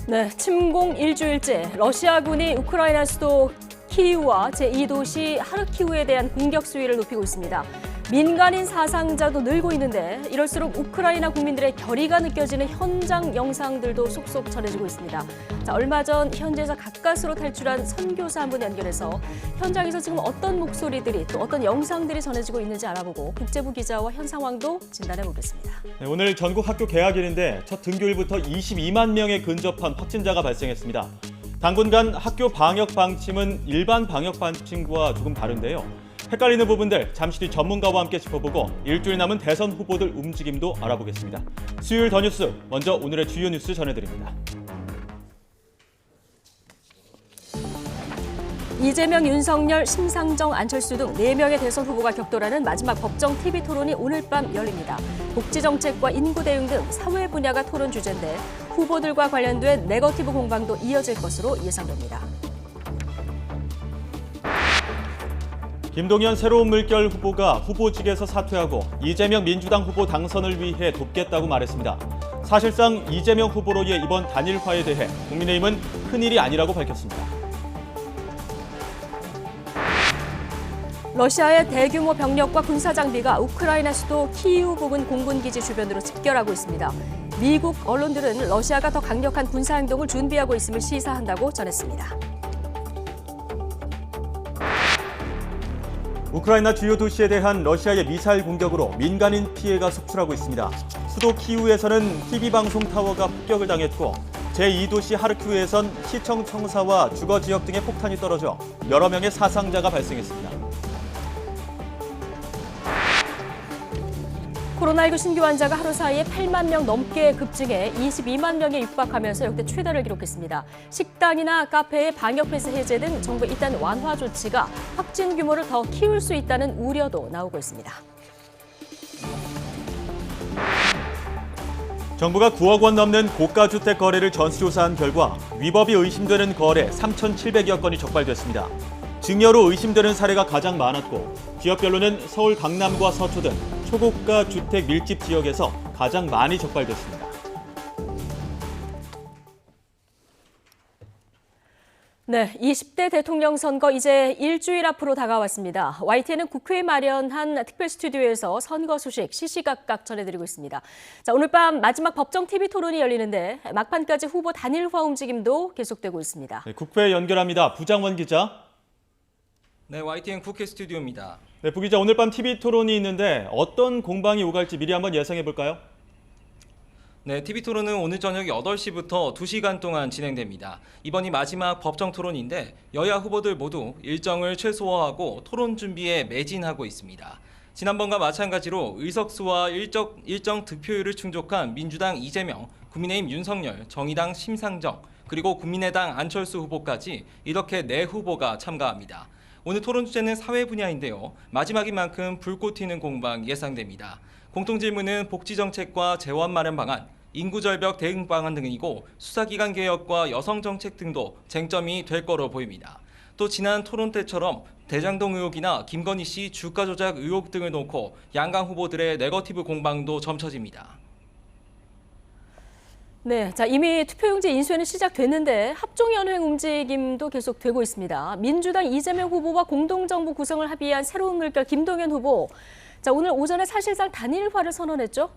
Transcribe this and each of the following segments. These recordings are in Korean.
네, 침공 일주일째 러시아군이 우크라이나 수도 키이우와 제2도시 하르키우에 대한 공격 수위를 높이고 있습니다. 민간인 사상자도 늘고 있는데 이럴수록 우크라이나 국민들의 결의가 느껴지는 현장 영상들도 속속 전해지고 있습니다. 자, 얼마 전 현지에서 가까스로 탈출한 선교사 한 분 연결해서 현장에서 지금 어떤 목소리들이 또 어떤 영상들이 전해지고 있는지 알아보고 국제부 기자와 현 상황도 진단해 보겠습니다. 네, 오늘 전국 학교 개학일인데 첫 등교일부터 22만 명에 근접한 확진자가 발생했습니다. 당분간 학교 방역 방침은 일반 방역 방침과 조금 다른데요. 헷갈리는 부분들 잠시 뒤 전문가와 함께 짚어보고 일주일 남은 대선 후보들 움직임도 알아보겠습니다. 수요일 더 뉴스, 먼저 오늘의 주요 뉴스 전해드립니다. 이재명, 윤석열, 심상정, 안철수 등 4명의 대선 후보가 격돌하는 마지막 법정 TV 토론이 오늘 밤 열립니다. 복지정책과 인구 대응 등 사회 분야가 토론 주제인데 후보들과 관련된 네거티브 공방도 이어질 것으로 예상됩니다. 김동연 새로운 물결 후보가 후보직에서 사퇴하고 이재명 민주당 후보 당선을 위해 돕겠다고 말했습니다. 사실상 이재명 후보로의 이번 단일화에 대해 국민의힘은 큰일이 아니라고 밝혔습니다. 러시아의 대규모 병력과 군사 장비가 우크라이나 수도 키이우 부근 공군기지 주변으로 집결하고 있습니다. 미국 언론들은 러시아가 더 강력한 군사 행동을 준비하고 있음을 시사한다고 전했습니다. 우크라이나 주요 도시에 대한 러시아의 미사일 공격으로 민간인 피해가 속출하고 있습니다. 수도 키이우에서는 TV방송 타워가 폭격을 당했고 제2도시 하르키우에선 시청 청사와 주거 지역 등에 폭탄이 떨어져 여러 명의 사상자가 발생했습니다. 코로나19 신규 환자가 하루 사이에 8만 명 넘게 급증해 22만 명에 육박하면서 역대 최다를 기록했습니다. 식당이나 카페의 방역 패스 해제 등 정부 일단 완화 조치가 확진 규모를 더 키울 수 있다는 우려도 나오고 있습니다. 정부가 9억 원 넘는 고가주택 거래를 전수조사한 결과 위법이 의심되는 거래 3,700여 건이 적발됐습니다. 증여로 의심되는 사례가 가장 많았고 지역별로는 서울 강남과 서초 등 초고가 주택 밀집 지역에서 가장 많이 적발됐습니다. 네, 20대 대통령 선거 이제 일주일 앞으로 다가왔습니다. YTN은 국회에 마련한 특별 스튜디오에서 선거 소식 시시각각 전해드리고 있습니다. 자, 오늘 밤 마지막 법정 TV 토론이 열리는데 막판까지 후보 단일화 움직임도 계속되고 있습니다. 네, 국회 연결합니다. 부장원 기자. 네, YTN 국회 스튜디오입니다. 네, 부 기자, 오늘 밤 TV 토론이 있는데 어떤 공방이 오갈지 미리 한번 예상해 볼까요? 네, TV 토론은 오늘 저녁 8시부터 2시간 동안 진행됩니다. 이번이 마지막 법정 토론인데 여야 후보들 모두 일정을 최소화하고 토론 준비에 매진하고 있습니다. 지난번과 마찬가지로 의석수와 일정 득표율을 충족한 민주당 이재명, 국민의힘 윤석열, 정의당 심상정, 그리고 국민의당 안철수 후보까지 이렇게 4후보가 참가합니다. 오늘 토론 주제는 사회 분야인데요. 마지막인 만큼 불꽃 튀는 공방 예상됩니다. 공통질문은 복지정책과 재원 마련 방안, 인구절벽 대응 방안 등이고 수사기관 개혁과 여성정책 등도 쟁점이 될 거로 보입니다. 또 지난 토론 때처럼 대장동 의혹이나 김건희 씨 주가 조작 의혹 등을 놓고 양강 후보들의 네거티브 공방도 점쳐집니다. 네, 자, 이미 투표용지 인수에는 시작됐는데 합종연횡 움직임도 계속되고 있습니다. 민주당 이재명 후보와 공동정부 구성을 합의한 새로운 물결 김동연 후보. 자, 오늘 오전에 사실상 단일화를 선언했죠?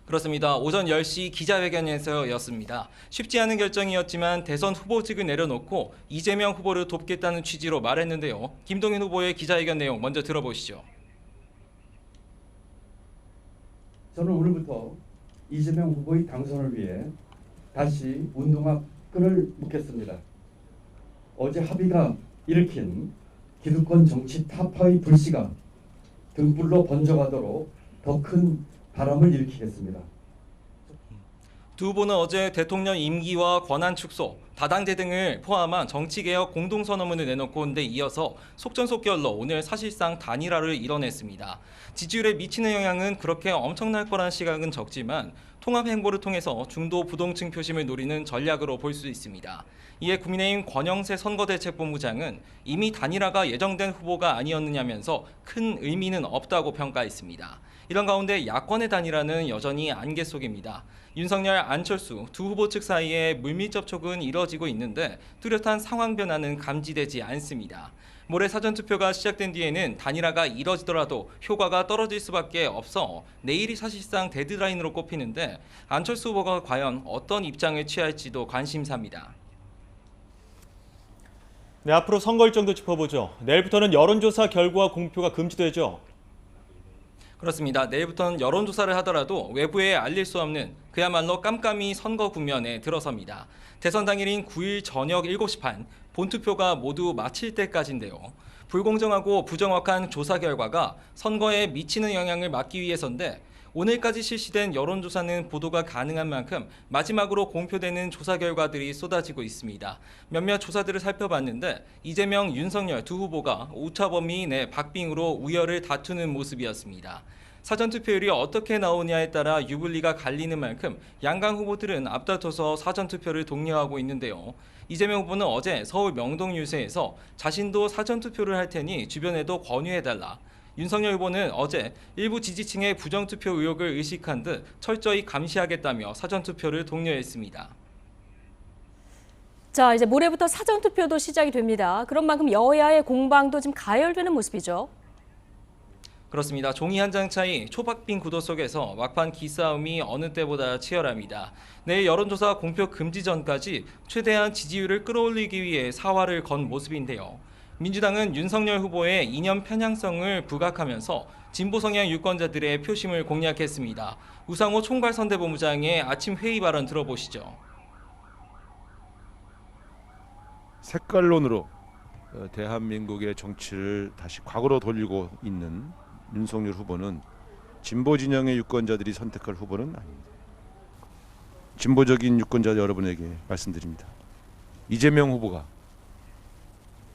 그렇습니다. 오전 10시 기자회견에서였습니다. 쉽지 않은 결정이었지만 대선 후보직을 내려놓고 이재명 후보를 돕겠다는 취지로 말했는데요. 김동연 후보의 기자회견 내용 먼저 들어보시죠. 저는 오늘부터 이재명 후보의 당선을 위해 다시 운동화 끈을 묶겠습니다. 어제 합의가 일으킨 기득권 정치 타파의 불씨가 등불로 번져가도록 더 큰 바람을 일으키겠습니다. 두 후보는 어제 대통령 임기와 권한 축소, 다당제 등을 포함한 정치개혁 공동선언문을 내놓고 온 데 이어서 속전속결로 오늘 사실상 단일화를 이뤄냈습니다. 지지율에 미치는 영향은 그렇게 엄청날 거란 시각은 적지만 통합 행보를 통해서 중도 부동층 표심을 노리는 전략으로 볼 수 있습니다. 이에 국민의힘 권영세 선거대책본부장은 이미 단일화가 예정된 후보가 아니었느냐면서 큰 의미는 없다고 평가했습니다. 이런 가운데 야권의 단일화는 여전히 안개 속입니다. 윤석열, 안철수 두 후보 측 사이에 물밑 접촉은 이뤄지고 있는데 뚜렷한 상황 변화는 감지되지 않습니다. 모레 사전투표가 시작된 뒤에는 단일화가 이뤄지더라도 효과가 떨어질 수밖에 없어 내일이 사실상 데드라인으로 꼽히는데 안철수 후보가 과연 어떤 입장을 취할지도 관심사입니다. 네, 앞으로 선거 일정도 짚어보죠. 내일부터는 여론조사 결과 공표가 금지되죠. 그렇습니다. 내일부터는 여론조사를 하더라도 외부에 알릴 수 없는 그야말로 깜깜이 선거 국면에 들어섭니다. 대선 당일인 9일 저녁 7시 반 본투표가 모두 마칠 때까지인데요. 불공정하고 부정확한 조사 결과가 선거에 미치는 영향을 막기 위해서인데 오늘까지 실시된 여론조사는 보도가 가능한 만큼 마지막으로 공표되는 조사 결과들이 쏟아지고 있습니다. 몇몇 조사들을 살펴봤는데 이재명, 윤석열 두 후보가 오차범위 내 박빙으로 우열을 다투는 모습이었습니다. 사전투표율이 어떻게 나오냐에 따라 유불리가 갈리는 만큼 양강 후보들은 앞다퉈서 사전투표를 독려하고 있는데요. 이재명 후보는 어제 서울 명동 유세에서 자신도 사전투표를 할 테니 주변에도 권유해달라. 윤석열 후보는 어제 일부 지지층의 부정투표 의혹을 의식한 듯 철저히 감시하겠다며 사전투표를 독려했습니다. 자, 이제 모레부터 사전투표도 시작이 됩니다. 그런 만큼 여야의 공방도 지금 가열되는 모습이죠. 그렇습니다. 종이 한 장 차이 초박빙 구도 속에서 막판 기싸움이 어느 때보다 치열합니다. 내일 여론조사 공표 금지 전까지 최대한 지지율을 끌어올리기 위해 사활을 건 모습인데요. 민주당은 윤석열 후보의 이념 편향성을 부각하면서 진보 성향 유권자들의 표심을 공략했습니다. 우상호 총괄선대본부장의 아침 회의 발언 들어보시죠. 색깔론으로 대한민국의 정치를 다시 과거로 돌리고 있는 윤석열 후보는 진보 진영의 유권자들이 선택할 후보는 아닙니다. 진보적인 유권자 여러분에게 말씀드립니다. 이재명 후보가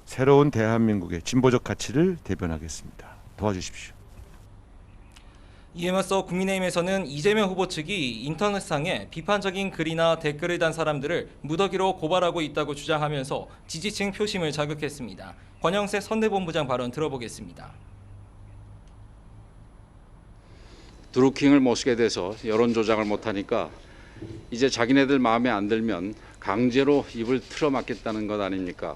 새로운 대한민국의 진보적 가치를 대변하겠습니다. 도와주십시오. 이에 맞서 국민의힘에서는 이재명 후보 측이 인터넷상에 비판적인 글이나 댓글을 단 사람들을 무더기로 고발하고 있다고 주장하면서 지지층 표심을 자극했습니다. 권영세 선대본부장 발언 들어보겠습니다. 드루킹을 모시게 돼서 여론 조작을 못하니까 이제 자기네들 마음에 안 들면 강제로 입을 틀어막겠다는 것 아닙니까?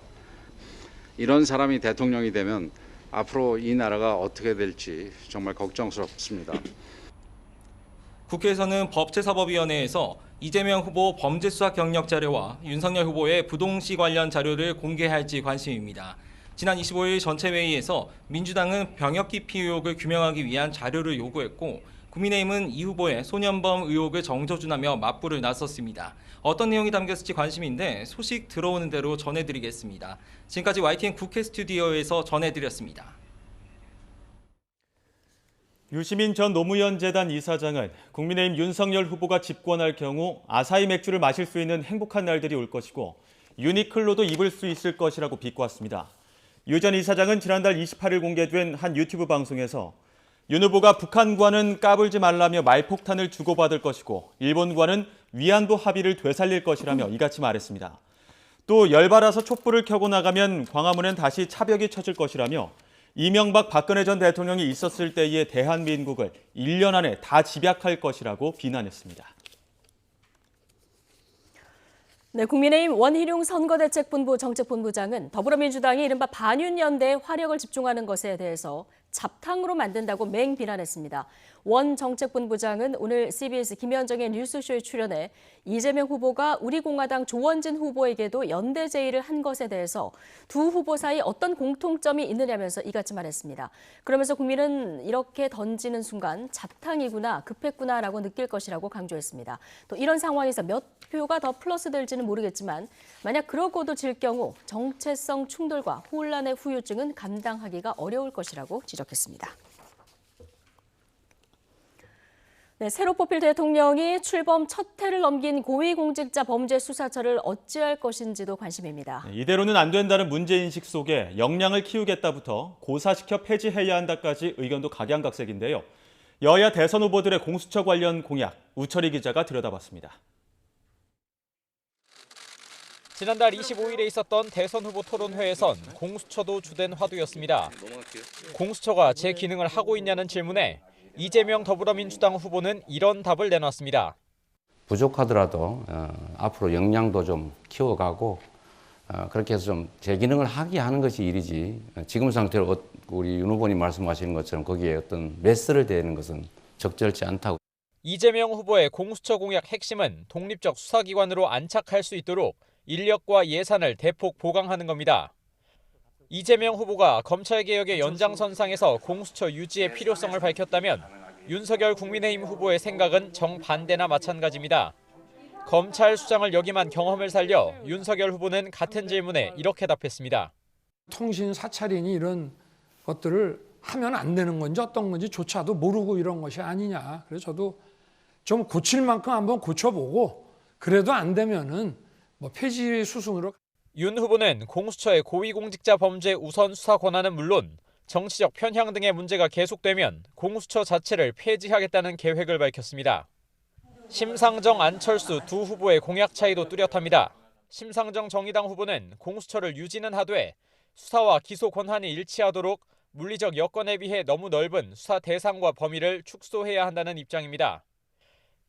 이런 사람이 대통령이 되면 앞으로 이 나라가 어떻게 될지 정말 걱정스럽습니다. 국회에서는 법제사법위원회에서 이재명 후보 범죄수사 경력 자료와 윤석열 후보의 부동시 관련 자료를 공개할지 관심입니다. 지난 25일 전체 회의에서 민주당은 병역 기피 의혹을 규명하기 위한 자료를 요구했고 국민의힘은 이 후보의 소년범 의혹을 정조준하며 맞불을 나섰습니다. 어떤 내용이 담겼을지 관심인데 소식 들어오는 대로 전해드리겠습니다. 지금까지 YTN 국회 스튜디오에서 전해드렸습니다. 유시민 전 노무현 재단 이사장은 국민의힘 윤석열 후보가 집권할 경우 아사히 맥주를 마실 수 있는 행복한 날들이 올 것이고 유니클로도 입을 수 있을 것이라고 비꼬았습니다. 유 전 이사장은 지난달 28일 공개된 한 유튜브 방송에서 윤 후보가 북한과는 까불지 말라며 말폭탄을 주고받을 것이고 일본과는 위안부 합의를 되살릴 것이라며 이같이 말했습니다. 또 열받아서 촛불을 켜고 나가면 광화문엔 다시 차벽이 쳐질 것이라며 이명박 박근혜 전 대통령이 있었을 때의 대한민국을 1년 안에 다 집약할 것이라고 비난했습니다. 네, 국민의힘 원희룡 선거대책본부 정책본부장은 더불어민주당이 이른바 반윤연대에 화력을 집중하는 것에 대해서 잡탕으로 만든다고 맹비난했습니다. 원 정책본부장은 오늘 CBS 김현정의 뉴스쇼에 출연해 이재명 후보가 우리공화당 조원진 후보에게도 연대 제의를 한 것에 대해서 두 후보 사이 어떤 공통점이 있느냐면서 이같이 말했습니다. 그러면서 국민은 이렇게 던지는 순간 잡탕이구나, 급했구나라고 느낄 것이라고 강조했습니다. 또 이런 상황에서 몇 표가 더 플러스 될지는 모르겠지만 만약 그러고도 질 경우 정체성 충돌과 혼란의 후유증은 감당하기가 어려울 것이라고 지적했습니다. 네, 새로 뽑힐 대통령이 출범 첫 해를 넘긴 고위공직자 범죄 수사처를 어찌할 것인지도 관심입니다. 이대로는 안 된다는 문제인식 속에 역량을 키우겠다부터 고사시켜 폐지해야 한다까지 의견도 각양각색인데요. 여야 대선 후보들의 공수처 관련 공약, 우철희 기자가 들여다봤습니다. 지난달 25일에 있었던 대선 후보 토론회에선 공수처도 주된 화두였습니다. 공수처가 제 기능을 하고 있냐는 질문에 이재명 더불어민주당 후보는 이런 답을 내놨습니다. 부족하더라도 앞으로 역량도 좀 키워가고 그렇게 해서 좀 제 기능을 하게 하는 것이 일이지, 지금 상태로 우리 윤 후보님 말씀하시는 것처럼 거기에 어떤 메스를 대는 것은 적절치 않다고. 이재명 후보의 공수처 공약 핵심은 독립적 수사기관으로 안착할 수 있도록 인력과 예산을 대폭 보강하는 겁니다. 이재명 후보가 검찰개혁의 연장선상에서 공수처 유지의 필요성을 밝혔다면 윤석열 국민의힘 후보의 생각은 정반대나 마찬가지입니다. 검찰 수장을 역임한 경험을 살려 윤석열 후보는 같은 질문에 이렇게 답했습니다. 통신 사찰이니 이런 것들을 하면 안 되는 건지 어떤 건지조차도 모르고 이런 것이 아니냐. 그래서 저도 좀 고칠 만큼 한번 고쳐보고 그래도 안 되면은 폐지 수순으로. 윤 후보는 공수처의 고위공직자 범죄 우선 수사 권한은 물론 정치적 편향 등의 문제가 계속되면 공수처 자체를 폐지하겠다는 계획을 밝혔습니다. 심상정, 안철수 두 후보의 공약 차이도 뚜렷합니다. 심상정 정의당 후보는 공수처를 유지는 하되 수사와 기소 권한이 일치하도록 물리적 여건에 비해 너무 넓은 수사 대상과 범위를 축소해야 한다는 입장입니다.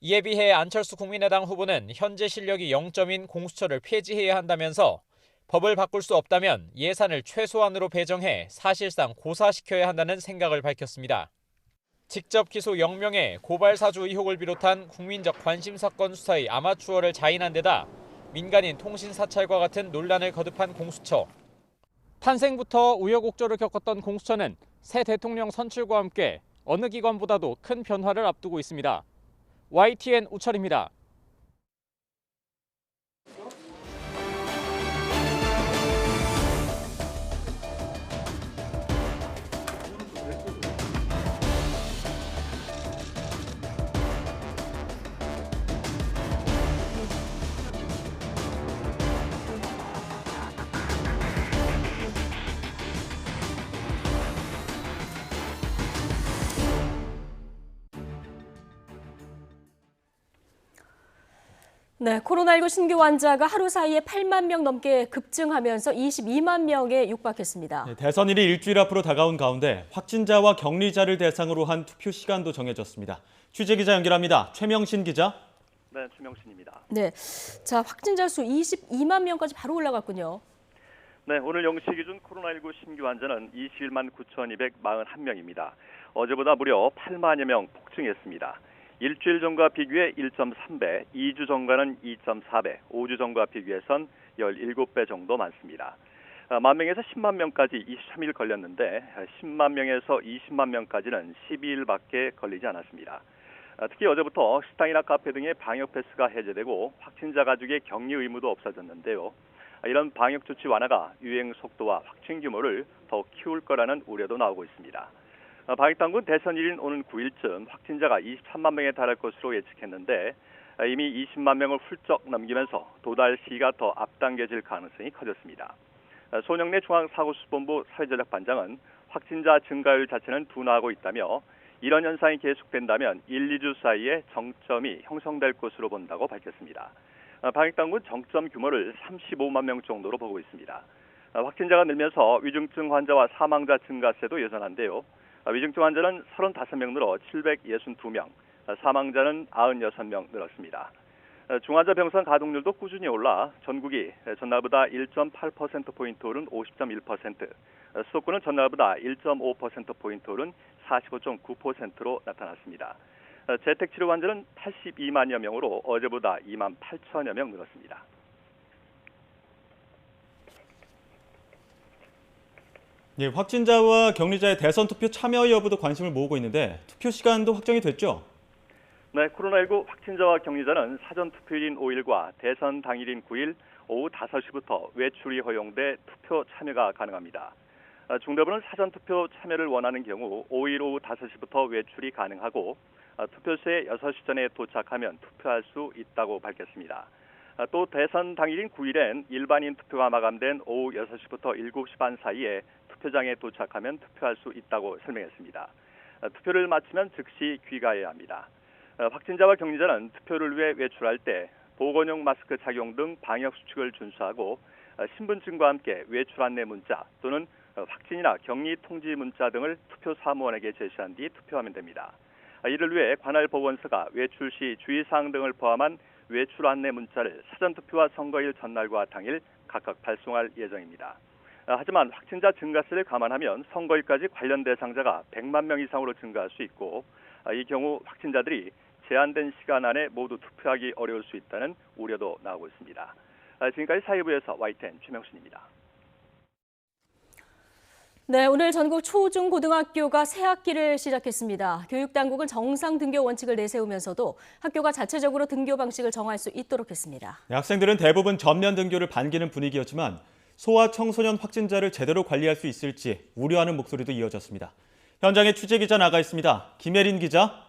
이에 비해 안철수 국민의당 후보는 현재 실력이 0점인 공수처를 폐지해야 한다면서 법을 바꿀 수 없다면 예산을 최소한으로 배정해 사실상 고사시켜야 한다는 생각을 밝혔습니다. 직접 기소 0명의 고발 사주 의혹을 비롯한 국민적 관심 사건 수사의 아마추어를 자인한 데다 민간인 통신 사찰과 같은 논란을 거듭한 공수처. 탄생부터 우여곡절을 겪었던 공수처는 새 대통령 선출과 함께 어느 기관보다도 큰 변화를 앞두고 있습니다. YTN 우철입니다. 네, 코로나19 신규 환자가 하루 사이에 8만 명 넘게 급증하면서 22만 명에 육박했습니다. 대선일이 일주일 앞으로 다가온 가운데 확진자와 격리자를 대상으로 한 투표 시간도 정해졌습니다. 취재기자 연결합니다. 최명신 기자. 네, 최명신입니다. 네, 자 확진자 수 22만 명까지 바로 올라갔군요. 네, 오늘 0시 기준 코로나19 신규 환자는 21만 9,241명입니다. 어제보다 무려 8만여 명 폭증했습니다. 일주일 전과 비교해 1.3배, 2주 전과는 2.4배, 5주 전과 비교해선 17배 정도 많습니다. 만 명에서 10만 명까지 23일 걸렸는데 10만 명에서 20만 명까지는 12일밖에 걸리지 않았습니다. 특히 어제부터 식당이나 카페 등의 방역 패스가 해제되고 확진자 가족의 격리 의무도 없어졌는데요. 이런 방역 조치 완화가 유행 속도와 확진 규모를 더 키울 거라는 우려도 나오고 있습니다. 방역당국은 대선일인 오는 9일쯤 확진자가 23만 명에 달할 것으로 예측했는데 이미 20만 명을 훌쩍 넘기면서 도달 시기가 더 앞당겨질 가능성이 커졌습니다. 손영래 중앙사고수본부 사회전략반장은 확진자 증가율 자체는 둔화하고 있다며 이런 현상이 계속된다면 1, 2주 사이에 정점이 형성될 것으로 본다고 밝혔습니다. 방역당국은 정점 규모를 35만 명 정도로 보고 있습니다. 확진자가 늘면서 위중증 환자와 사망자 증가세도 여전한데요. 위중증 환자는 35명 늘어 762명, 사망자는 96명 늘었습니다. 중환자 병상 가동률도 꾸준히 올라 전국이 전날보다 1.8%포인트 오른 50.1%, 수도권은 전날보다 1.5%포인트 오른 45.9%로 나타났습니다. 재택치료 환자는 82만여 명으로 어제보다 2만 8천여 명 늘었습니다. 예, 확진자와 격리자의 대선 투표 참여 여부도 관심을 모으고 있는데 투표 시간도 확정이 됐죠? 네, 코로나19 확진자와 격리자는 사전 투표일인 5일과 대선 당일인 9일 오후 5시부터 외출이 허용돼 투표 참여가 가능합니다. 중대부는 사전 투표 참여를 원하는 경우 5일 오후 5시부터 외출이 가능하고 투표소에 6시 전에 도착하면 투표할 수 있다고 밝혔습니다. 또 대선 당일인 9일엔 일반인 투표가 마감된 오후 6시부터 7시 반 사이에 투표장에 도착하면 투표할 수 있다고 설명했습니다. 투표를 마치면 즉시 귀가해야 합니다. 확진자와 격리자는 투표를 위해 외출할 때 보건용 마스크 착용 등 방역 수칙을 준수하고 신분증과 함께 외출 안내 문자 또는 확진이나 격리 통지 문자 등을 투표 사무원에게 제시한 뒤 투표하면 됩니다. 이를 위해 관할 보건소가 외출 시 주의사항 등을 포함한 외출 안내 문자를 사전투표와 선거일 전날과 당일 각각 발송할 예정입니다. 하지만 확진자 증가세를 감안하면 선거일까지 관련 대상자가 100만 명 이상으로 증가할 수 있고 이 경우 확진자들이 제한된 시간 안에 모두 투표하기 어려울 수 있다는 우려도 나오고 있습니다. 지금까지 사회부에서 YTN 최명순입니다. 네, 오늘 전국 초중고등학교가 새 학기를 시작했습니다. 교육당국은 정상 등교 원칙을 내세우면서도 학교가 자체적으로 등교 방식을 정할 수 있도록 했습니다. 학생들은 대부분 전면 등교를 반기는 분위기였지만 소아 청소년 확진자를 제대로 관리할 수 있을지 우려하는 목소리도 이어졌습니다. 현장에 취재기자 나가 있습니다. 김혜린 기자.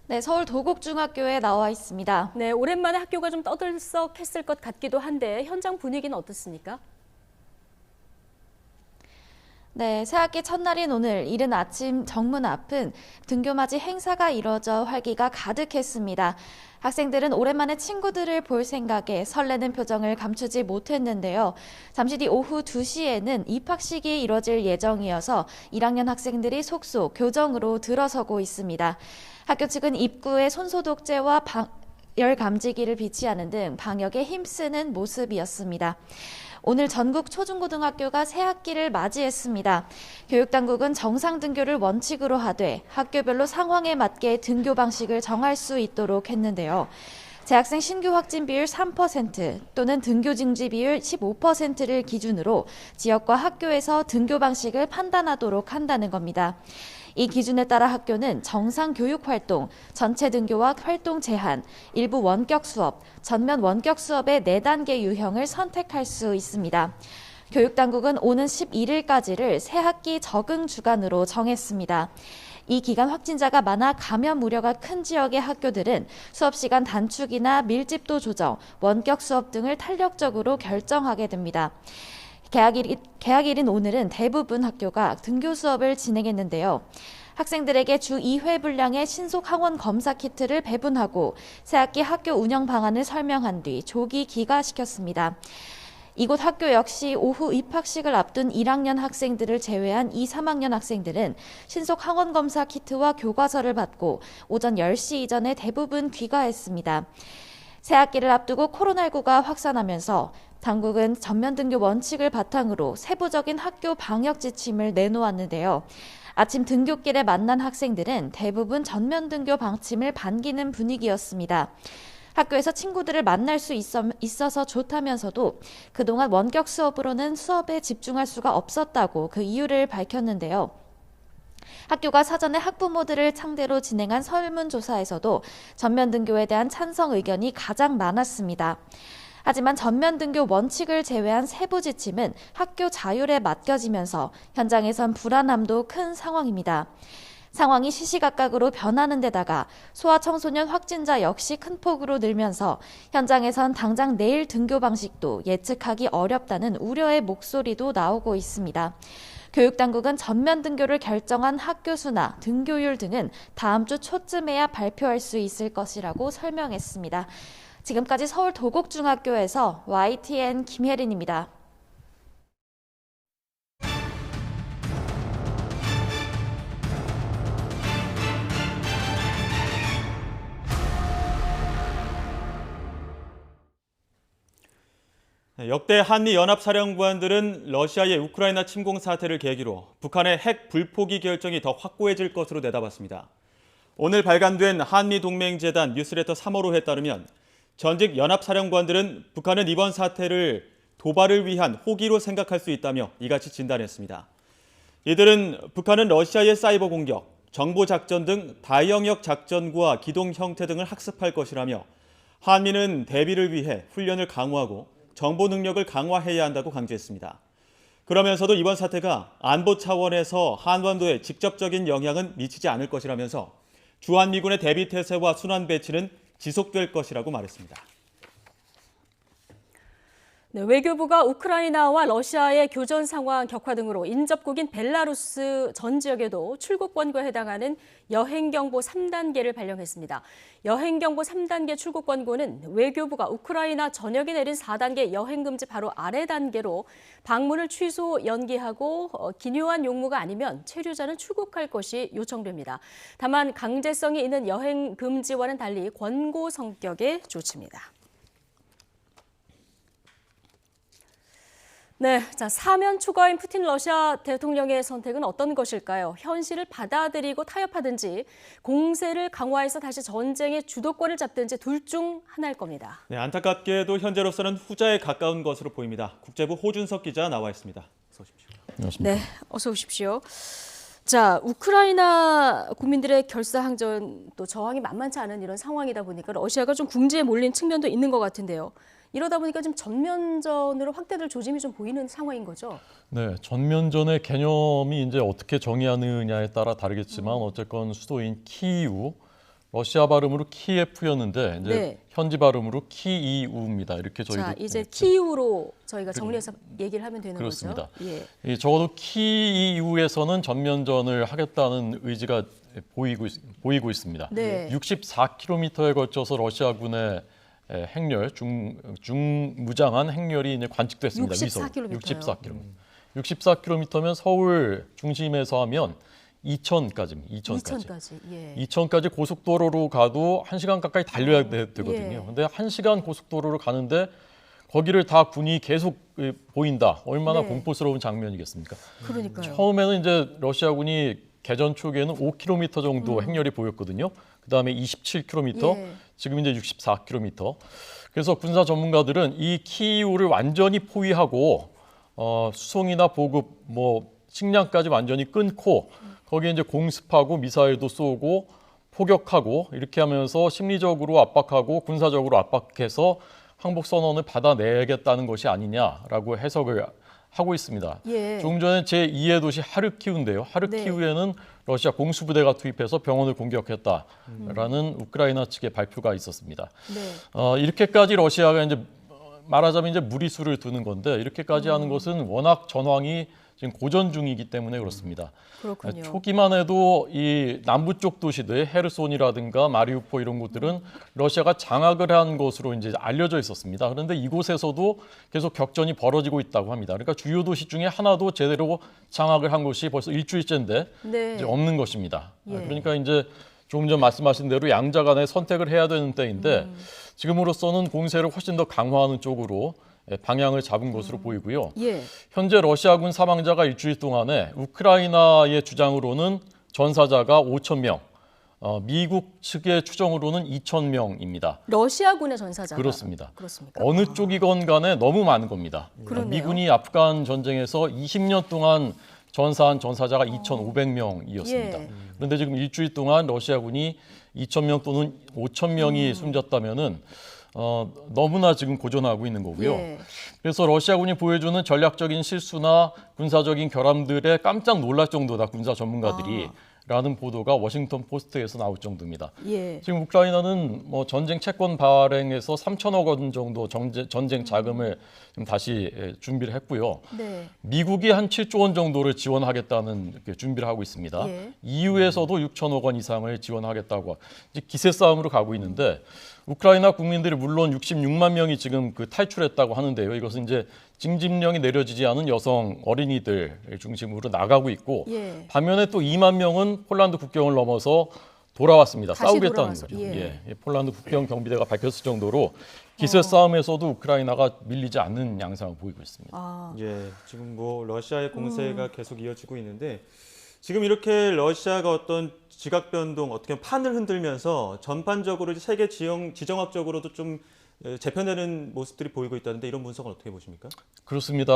네, 서울 도곡중학교에 나와 있습니다. 네, 오랜만에 학교가 좀 떠들썩했을 것 같기도 한데 현장 분위기는 어떻습니까? 네, 새학기 첫날인 오늘 이른 아침 정문 앞은 등교맞이 행사가 이뤄져 활기가 가득했습니다. 학생들은 오랜만에 친구들을 볼 생각에 설레는 표정을 감추지 못했는데요. 잠시 뒤 오후 2시에는 입학식이 이뤄질 예정이어서 1학년 학생들이 속속 교정으로 들어서고 있습니다. 학교 측은 입구에 손소독제와 열 감지기를 비치하는 등 방역에 힘쓰는 모습이었습니다. 오늘 전국 초중고등학교가 새 학기를 맞이했습니다. 교육당국은 정상 등교를 원칙으로 하되 학교별로 상황에 맞게 등교 방식을 정할 수 있도록 했는데요. 재학생 신규 확진 비율 3% 또는 등교 중지 비율 15%를 기준으로 지역과 학교에서 등교 방식을 판단하도록 한다는 겁니다. 이 기준에 따라 학교는 정상 교육 활동, 전체 등교와 활동 제한, 일부 원격 수업, 전면 원격 수업의 4단계 유형을 선택할 수 있습니다. 교육당국은 오는 11일까지를 새학기 적응 주간으로 정했습니다. 이 기간 확진자가 많아 감염 우려가 큰 지역의 학교들은 수업 시간 단축이나 밀집도 조정, 원격 수업 등을 탄력적으로 결정하게 됩니다. 개학일인 오늘은 대부분 학교가 등교 수업을 진행했는데요. 학생들에게 주 2회 분량의 신속 항원 검사 키트를 배분하고 새학기 학교 운영 방안을 설명한 뒤 조기 기가시켰습니다. 이곳 학교 역시 오후 입학식을 앞둔 1학년 학생들을 제외한 2, 3학년 학생들은 신속 항원 검사 키트와 교과서를 받고 오전 10시 이전에 대부분 귀가했습니다. 새학기를 앞두고 코로나19가 확산하면서 당국은 전면 등교 원칙을 바탕으로 세부적인 학교 방역 지침을 내놓았는데요. 아침 등교길에 만난 학생들은 대부분 전면 등교 방침을 반기는 분위기였습니다. 학교에서 친구들을 만날 수 있어서 좋다면서도 그동안 원격 수업으로는 수업에 집중할 수가 없었다고 그 이유를 밝혔는데요. 학교가 사전에 학부모들을 상대로 진행한 설문조사에서도 전면 등교에 대한 찬성 의견이 가장 많았습니다. 하지만 전면 등교 원칙을 제외한 세부 지침은 학교 자율에 맡겨지면서 현장에선 불안함도 큰 상황입니다. 상황이 시시각각으로 변하는 데다가 소아청소년 확진자 역시 큰 폭으로 늘면서 현장에선 당장 내일 등교 방식도 예측하기 어렵다는 우려의 목소리도 나오고 있습니다. 교육당국은 전면 등교를 결정한 학교 수나 등교율 등은 다음 주 초쯤에야 발표할 수 있을 것이라고 설명했습니다. 지금까지 서울 도곡중학교에서 YTN 김혜린입니다. 역대 한미 연합사령관들은 러시아의 우크라이나 침공 사태를 계기로 북한의 핵 불포기 결정이 더 확고해질 것으로 내다봤습니다. 오늘 발간된 한미동맹재단 뉴스레터 3월호에 따르면 전직 연합사령관들은 북한은 이번 사태를 도발을 위한 호기로 생각할 수 있다며 이같이 진단했습니다. 이들은 북한은 러시아의 사이버 공격, 정보작전 등 다영역 작전과 기동 형태 등을 학습할 것이라며 한미는 대비를 위해 훈련을 강화하고 정보 능력을 강화해야 한다고 강조했습니다. 그러면서도 이번 사태가 안보 차원에서 한반도에 직접적인 영향은 미치지 않을 것이라면서 주한미군의 대비 태세와 순환 배치는 지속될 것이라고 말했습니다. 네, 외교부가 우크라이나와 러시아의 교전 상황 격화 등으로 인접국인 벨라루스 전 지역에도 출국 권고에 해당하는 여행경보 3단계를 발령했습니다. 여행경보 3단계 출국 권고는 외교부가 우크라이나 전역에 내린 4단계 여행금지 바로 아래 단계로 방문을 취소, 연기하고 기묘한 용무가 아니면 체류자는 출국할 것이 요청됩니다. 다만 강제성이 있는 여행금지와는 달리 권고 성격의 조치입니다. 네, 자, 사면 초과인 푸틴 러시아 대통령의 선택은 어떤 것일까요? 현실을 받아들이고 타협하든지 공세를 강화해서 다시 전쟁의 주도권을 잡든지 둘 중 하나일 겁니다. 네, 안타깝게도 현재로서는 후자에 가까운 것으로 보입니다. 국제부 호준석 기자 나와 있습니다. 어서 오십시오. 네, 어서 오십시오. 자, 우크라이나 국민들의 결사항전 또 저항이 만만치 않은 이런 상황이다 보니까 러시아가 좀 궁지에 몰린 측면도 있는 것 같은데요. 이러다 보니까 좀 전면전으로 확대될 조짐이 좀 보이는 상황인 거죠. 네, 전면전의 개념이 이제 어떻게 정의하느냐에 따라 다르겠지만 어쨌건 수도인 키이우, 러시아 발음으로 키예프였는데 이제 네. 현지 발음으로 키이우입니다. 이렇게 저희도 자, 이제 키이우로 저희가 정리해서 얘기를 하면 되는 그렇습니다. 거죠. 예. 이 적어도 키이우에서는 전면전을 하겠다는 의지가 보이고 있습니다. 네. 64km에 걸쳐서 러시아군의 행렬, 중무장한 행렬이 이제 관측됐습니다. 64km. 64km면 서울 중심에서 하면 이천까지. 예. 이천까지 고속도로로 가도 1시간 가까이 달려야 되거든요. 근데 1시간 고속도로로 가는데 거기를 다 군이 계속 보인다. 얼마나 네. 공포스러운 장면이겠습니까? 그러니까요. 처음에는 이제 러시아군이 개전 초기에는 5km 정도 행렬이 보였거든요. 그다음에 27km, 예. 지금 이제 64km. 그래서 군사 전문가들은 이 키이우를 완전히 포위하고 수송이나 보급, 식량까지 완전히 끊고 거기에 이제 공습하고 미사일도 쏘고 포격하고 이렇게 하면서 심리적으로 압박하고 군사적으로 압박해서 항복 선언을 받아내겠다는 것이 아니냐라고 해석을 하고 있습니다. 예. 조금 전에 제2의 도시 하르키우인데요. 하르키우에는 러시아 공수부대가 투입해서 병원을 공격했다라는 우크라이나 측의 발표가 있었습니다. 네. 이렇게까지 러시아가 이제 말하자면 이제 무리수를 두는 건데 이렇게까지 하는 것은 워낙 전황이 지금 고전 중이기 때문에 그렇습니다. 그렇군요. 초기만 해도 이 남부 쪽 도시들 헤르손이라든가 마리우폴 이런 곳들은 러시아가 장악을 한 것으로 이제 알려져 있었습니다. 그런데 이곳에서도 계속 격전이 벌어지고 있다고 합니다. 그러니까 주요 도시 중에 하나도 제대로 장악을 한 것이 벌써 일주일째인데 네. 이제 없는 것입니다. 예. 그러니까 이제 조금 전 말씀하신 대로 양자 간에 선택을 해야 되는 때인데 지금으로서는 공세를 훨씬 더 강화하는 쪽으로 방향을 잡은 것으로 보이고요. 예. 현재 러시아군 사망자가 일주일 동안에 우크라이나의 주장으로는 전사자가 5,000명, 미국 측의 추정으로는 2,000명입니다. 러시아군의 전사자가 그렇습니다. 그렇습니까? 어느 쪽이건 간에 너무 많은 겁니다. 그렇네요. 미군이 아프간 전쟁에서 20년 동안 전사한 전사자가 2,500명이었습니다. 예. 그런데 지금 일주일 동안 러시아군이 2,000명 또는 5,000명이 숨졌다면은 너무나 지금 고전하고 있는 거고요. 예. 그래서 러시아군이 보여주는 전략적인 실수나 군사적인 결함들에 깜짝 놀랄 정도다 군사 전문가들이 라는 보도가 워싱턴 포스트에서 나올 정도입니다. 예. 지금 우크라이나는 전쟁 채권 발행에서 3천억 원 정도 전쟁 자금을 지금 다시 준비를 했고요. 네. 미국이 한 7조 원 정도를 지원하겠다는 이렇게 준비를 하고 있습니다. 예. EU에서도 6천억 원 이상을 지원하겠다고 이제 기세 싸움으로 가고 있는데 우크라이나 국민들이 물론 66만 명이 지금 탈출했다고 하는데요. 이것은 이제 징집령이 내려지지 않은 여성 어린이들 중심으로 나가고 있고 예. 반면에 또 2만 명은 폴란드 국경을 넘어서 돌아왔습니다. 다시 싸우겠다는 돌아와서, 거죠. 예. 폴란드 국경 경비대가 밝혔을 정도로 기세 싸움에서도 우크라이나가 밀리지 않는 양상을 보이고 있습니다. 예, 지금 러시아의 공세가 계속 이어지고 있는데 지금 이렇게 러시아가 어떤 지각 변동, 어떻게 보면 판을 흔들면서 전반적으로 세계 지정학적으로도 좀 재편되는 모습들이 보이고 있다는데 이런 분석은 어떻게 보십니까? 그렇습니다.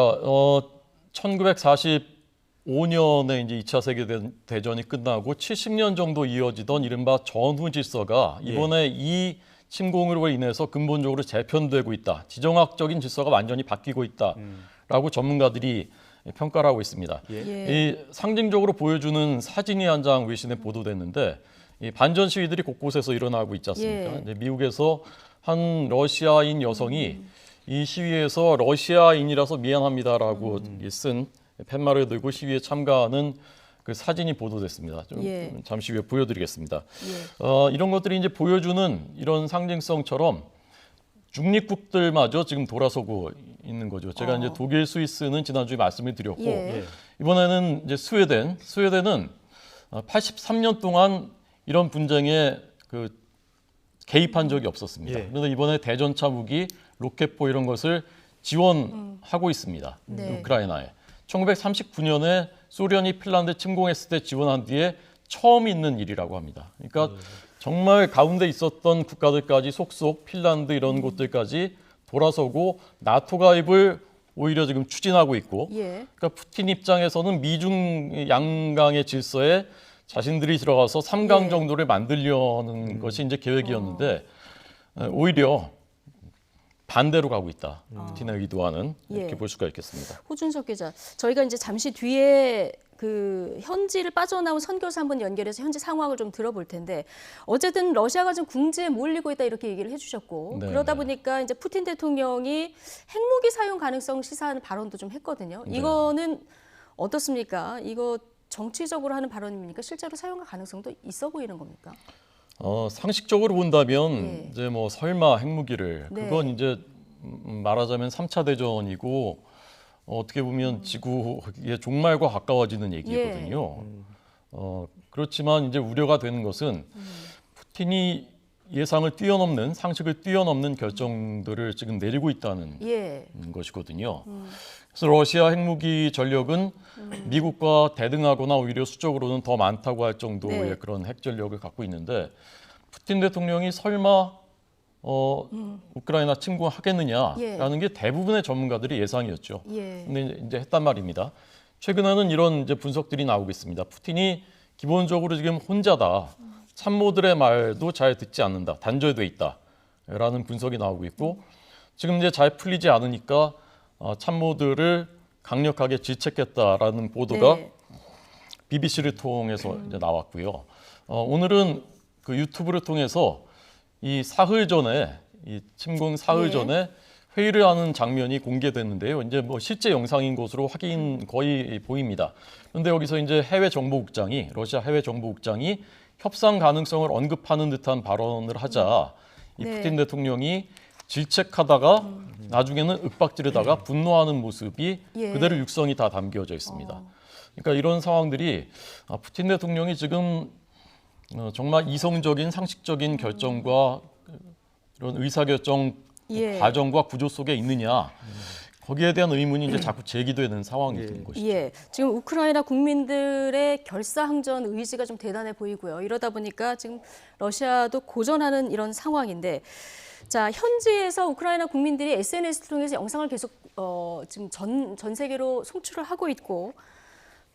1945년에 이제 2차 세계 대전이 끝나고 70년 정도 이어지던 이른바 전후 질서가 이번에 이 침공으로 인해서 근본적으로 재편되고 있다. 지정학적인 질서가 완전히 바뀌고 있다라고 전문가들이 평가를 하고 있습니다. 이 상징적으로 보여주는 사진이 한 장 외신에 보도됐는데 이 반전 시위들이 곳곳에서 일어나고 있지 않습니까? 이제 미국에서 한 러시아인 여성이 이 시위에서 러시아인이라서 미안합니다라고 쓴 팻말을 들고 시위에 참가하는 그 사진이 보도됐습니다. 좀 잠시 후에 보여드리겠습니다. 이런 것들이 이제 보여주는 이런 상징성처럼 중립국들마저 지금 돌아서고 있는 거죠. 제가 이제 독일, 스위스는 지난주에 말씀을 드렸고 이번에는 이제 스웨덴은 83년 동안 이런 분쟁에 그 개입한 적이 없었습니다. 그런데 이번에 대전차 무기, 로켓포 이런 것을 지원하고 있습니다. 우크라이나에. 1939년에 소련이 핀란드 침공했을 때 지원한 뒤에 처음 있는 일이라고 합니다. 그러니까 정말 가운데 있었던 국가들까지 속속 핀란드 이런 곳들까지 돌아서고 나토 가입을 오히려 지금 추진하고 있고 그러니까 푸틴 입장에서는 미중 양강의 질서에 자신들이 들어가서 3강 정도를 만들려는 것이 이제 계획이었는데 오히려 반대로 가고 있다. 푸틴의 의도와는 이렇게 볼 수가 있겠습니다. 호준석 기자, 저희가 이제 잠시 뒤에 그 현지를 빠져나온 선교사 한 분 연결해서 현지 상황을 좀 들어볼 텐데 어쨌든 러시아가 지금 궁지에 몰리고 있다 이렇게 얘기를 해주셨고 그러다 보니까 이제 푸틴 대통령이 핵무기 사용 가능성 시사하는 발언도 좀 했거든요. 이거는 어떻습니까? 이거 정치적으로 하는 발언입니까? 실제로 사용할 가능성도 있어 보이는 겁니까? 상식적으로 본다면 이제 뭐 설마 핵무기를 그건 이제 말하자면 3차 대전이고 어떻게 보면 지구의 종말과 가까워지는 얘기거든요. 그렇지만 이제 우려가 되는 것은 푸틴이 예상을 뛰어넘는 상식을 뛰어넘는 결정들을 지금 내리고 있다는 것이거든요. 그래서 러시아 핵무기 전력은 미국과 대등하거나 오히려 수적으로는 더 많다고 할 정도의 그런 핵 전력을 갖고 있는데 푸틴 대통령이 설마 우크라이나 침공하겠느냐라는 게 대부분의 전문가들이 예상이었죠. 근데 이제 했단 말입니다. 최근에는 이런 이제 분석들이 나오고 있습니다. 푸틴이 기본적으로 지금 혼자다. 참모들의 말도 잘 듣지 않는다. 단절돼 있다라는 분석이 나오고 있고 지금 이제 잘 풀리지 않으니까 참모들을 강력하게 질책했다라는 보도가 BBC를 통해서 이제 나왔고요. 오늘은 그 유튜브를 통해서 이 사흘 전에 이 침공 사흘 전에 회의를 하는 장면이 공개됐는데요. 이제 뭐 실제 영상인 것으로 확인 거의 보입니다. 그런데 여기서 이제 러시아 해외 정보국장이 협상 가능성을 언급하는 듯한 발언을 하자 이 푸틴 대통령이 질책하다가 나중에는 윽박지르다가 분노하는 모습이 그대로 육성이 다 담겨져 있습니다. 그러니까 이런 상황들이 푸틴 대통령이 지금 정말 이성적인 상식적인 결정과 이런 의사결정 과정과 구조 속에 있느냐 거기에 대한 의문이 이제 자꾸 제기되는 상황이 된 것이죠. 지금 우크라이나 국민들의 결사항전 의지가 좀 대단해 보이고요. 이러다 보니까 지금 러시아도 고전하는 이런 상황인데 자, 현지에서 우크라이나 국민들이 SNS를 통해서 영상을 계속 지금 전 세계로 송출을 하고 있고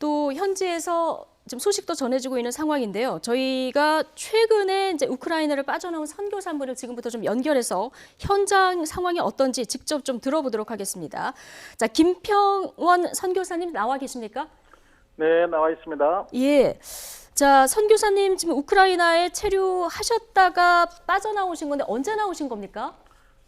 또 현지에서 지금 소식도 전해지고 있는 상황인데요. 저희가 최근에 이제 우크라이나를 빠져나온 선교사 한 분을 지금부터 좀 연결해서 현장 상황이 어떤지 직접 좀 들어보도록 하겠습니다. 자, 김평원 선교사님 나와 계십니까? 네, 나와 있습니다. 자, 선교사님 지금 우크라이나에 체류하셨다가 빠져나오신 건데 언제 나오신 겁니까?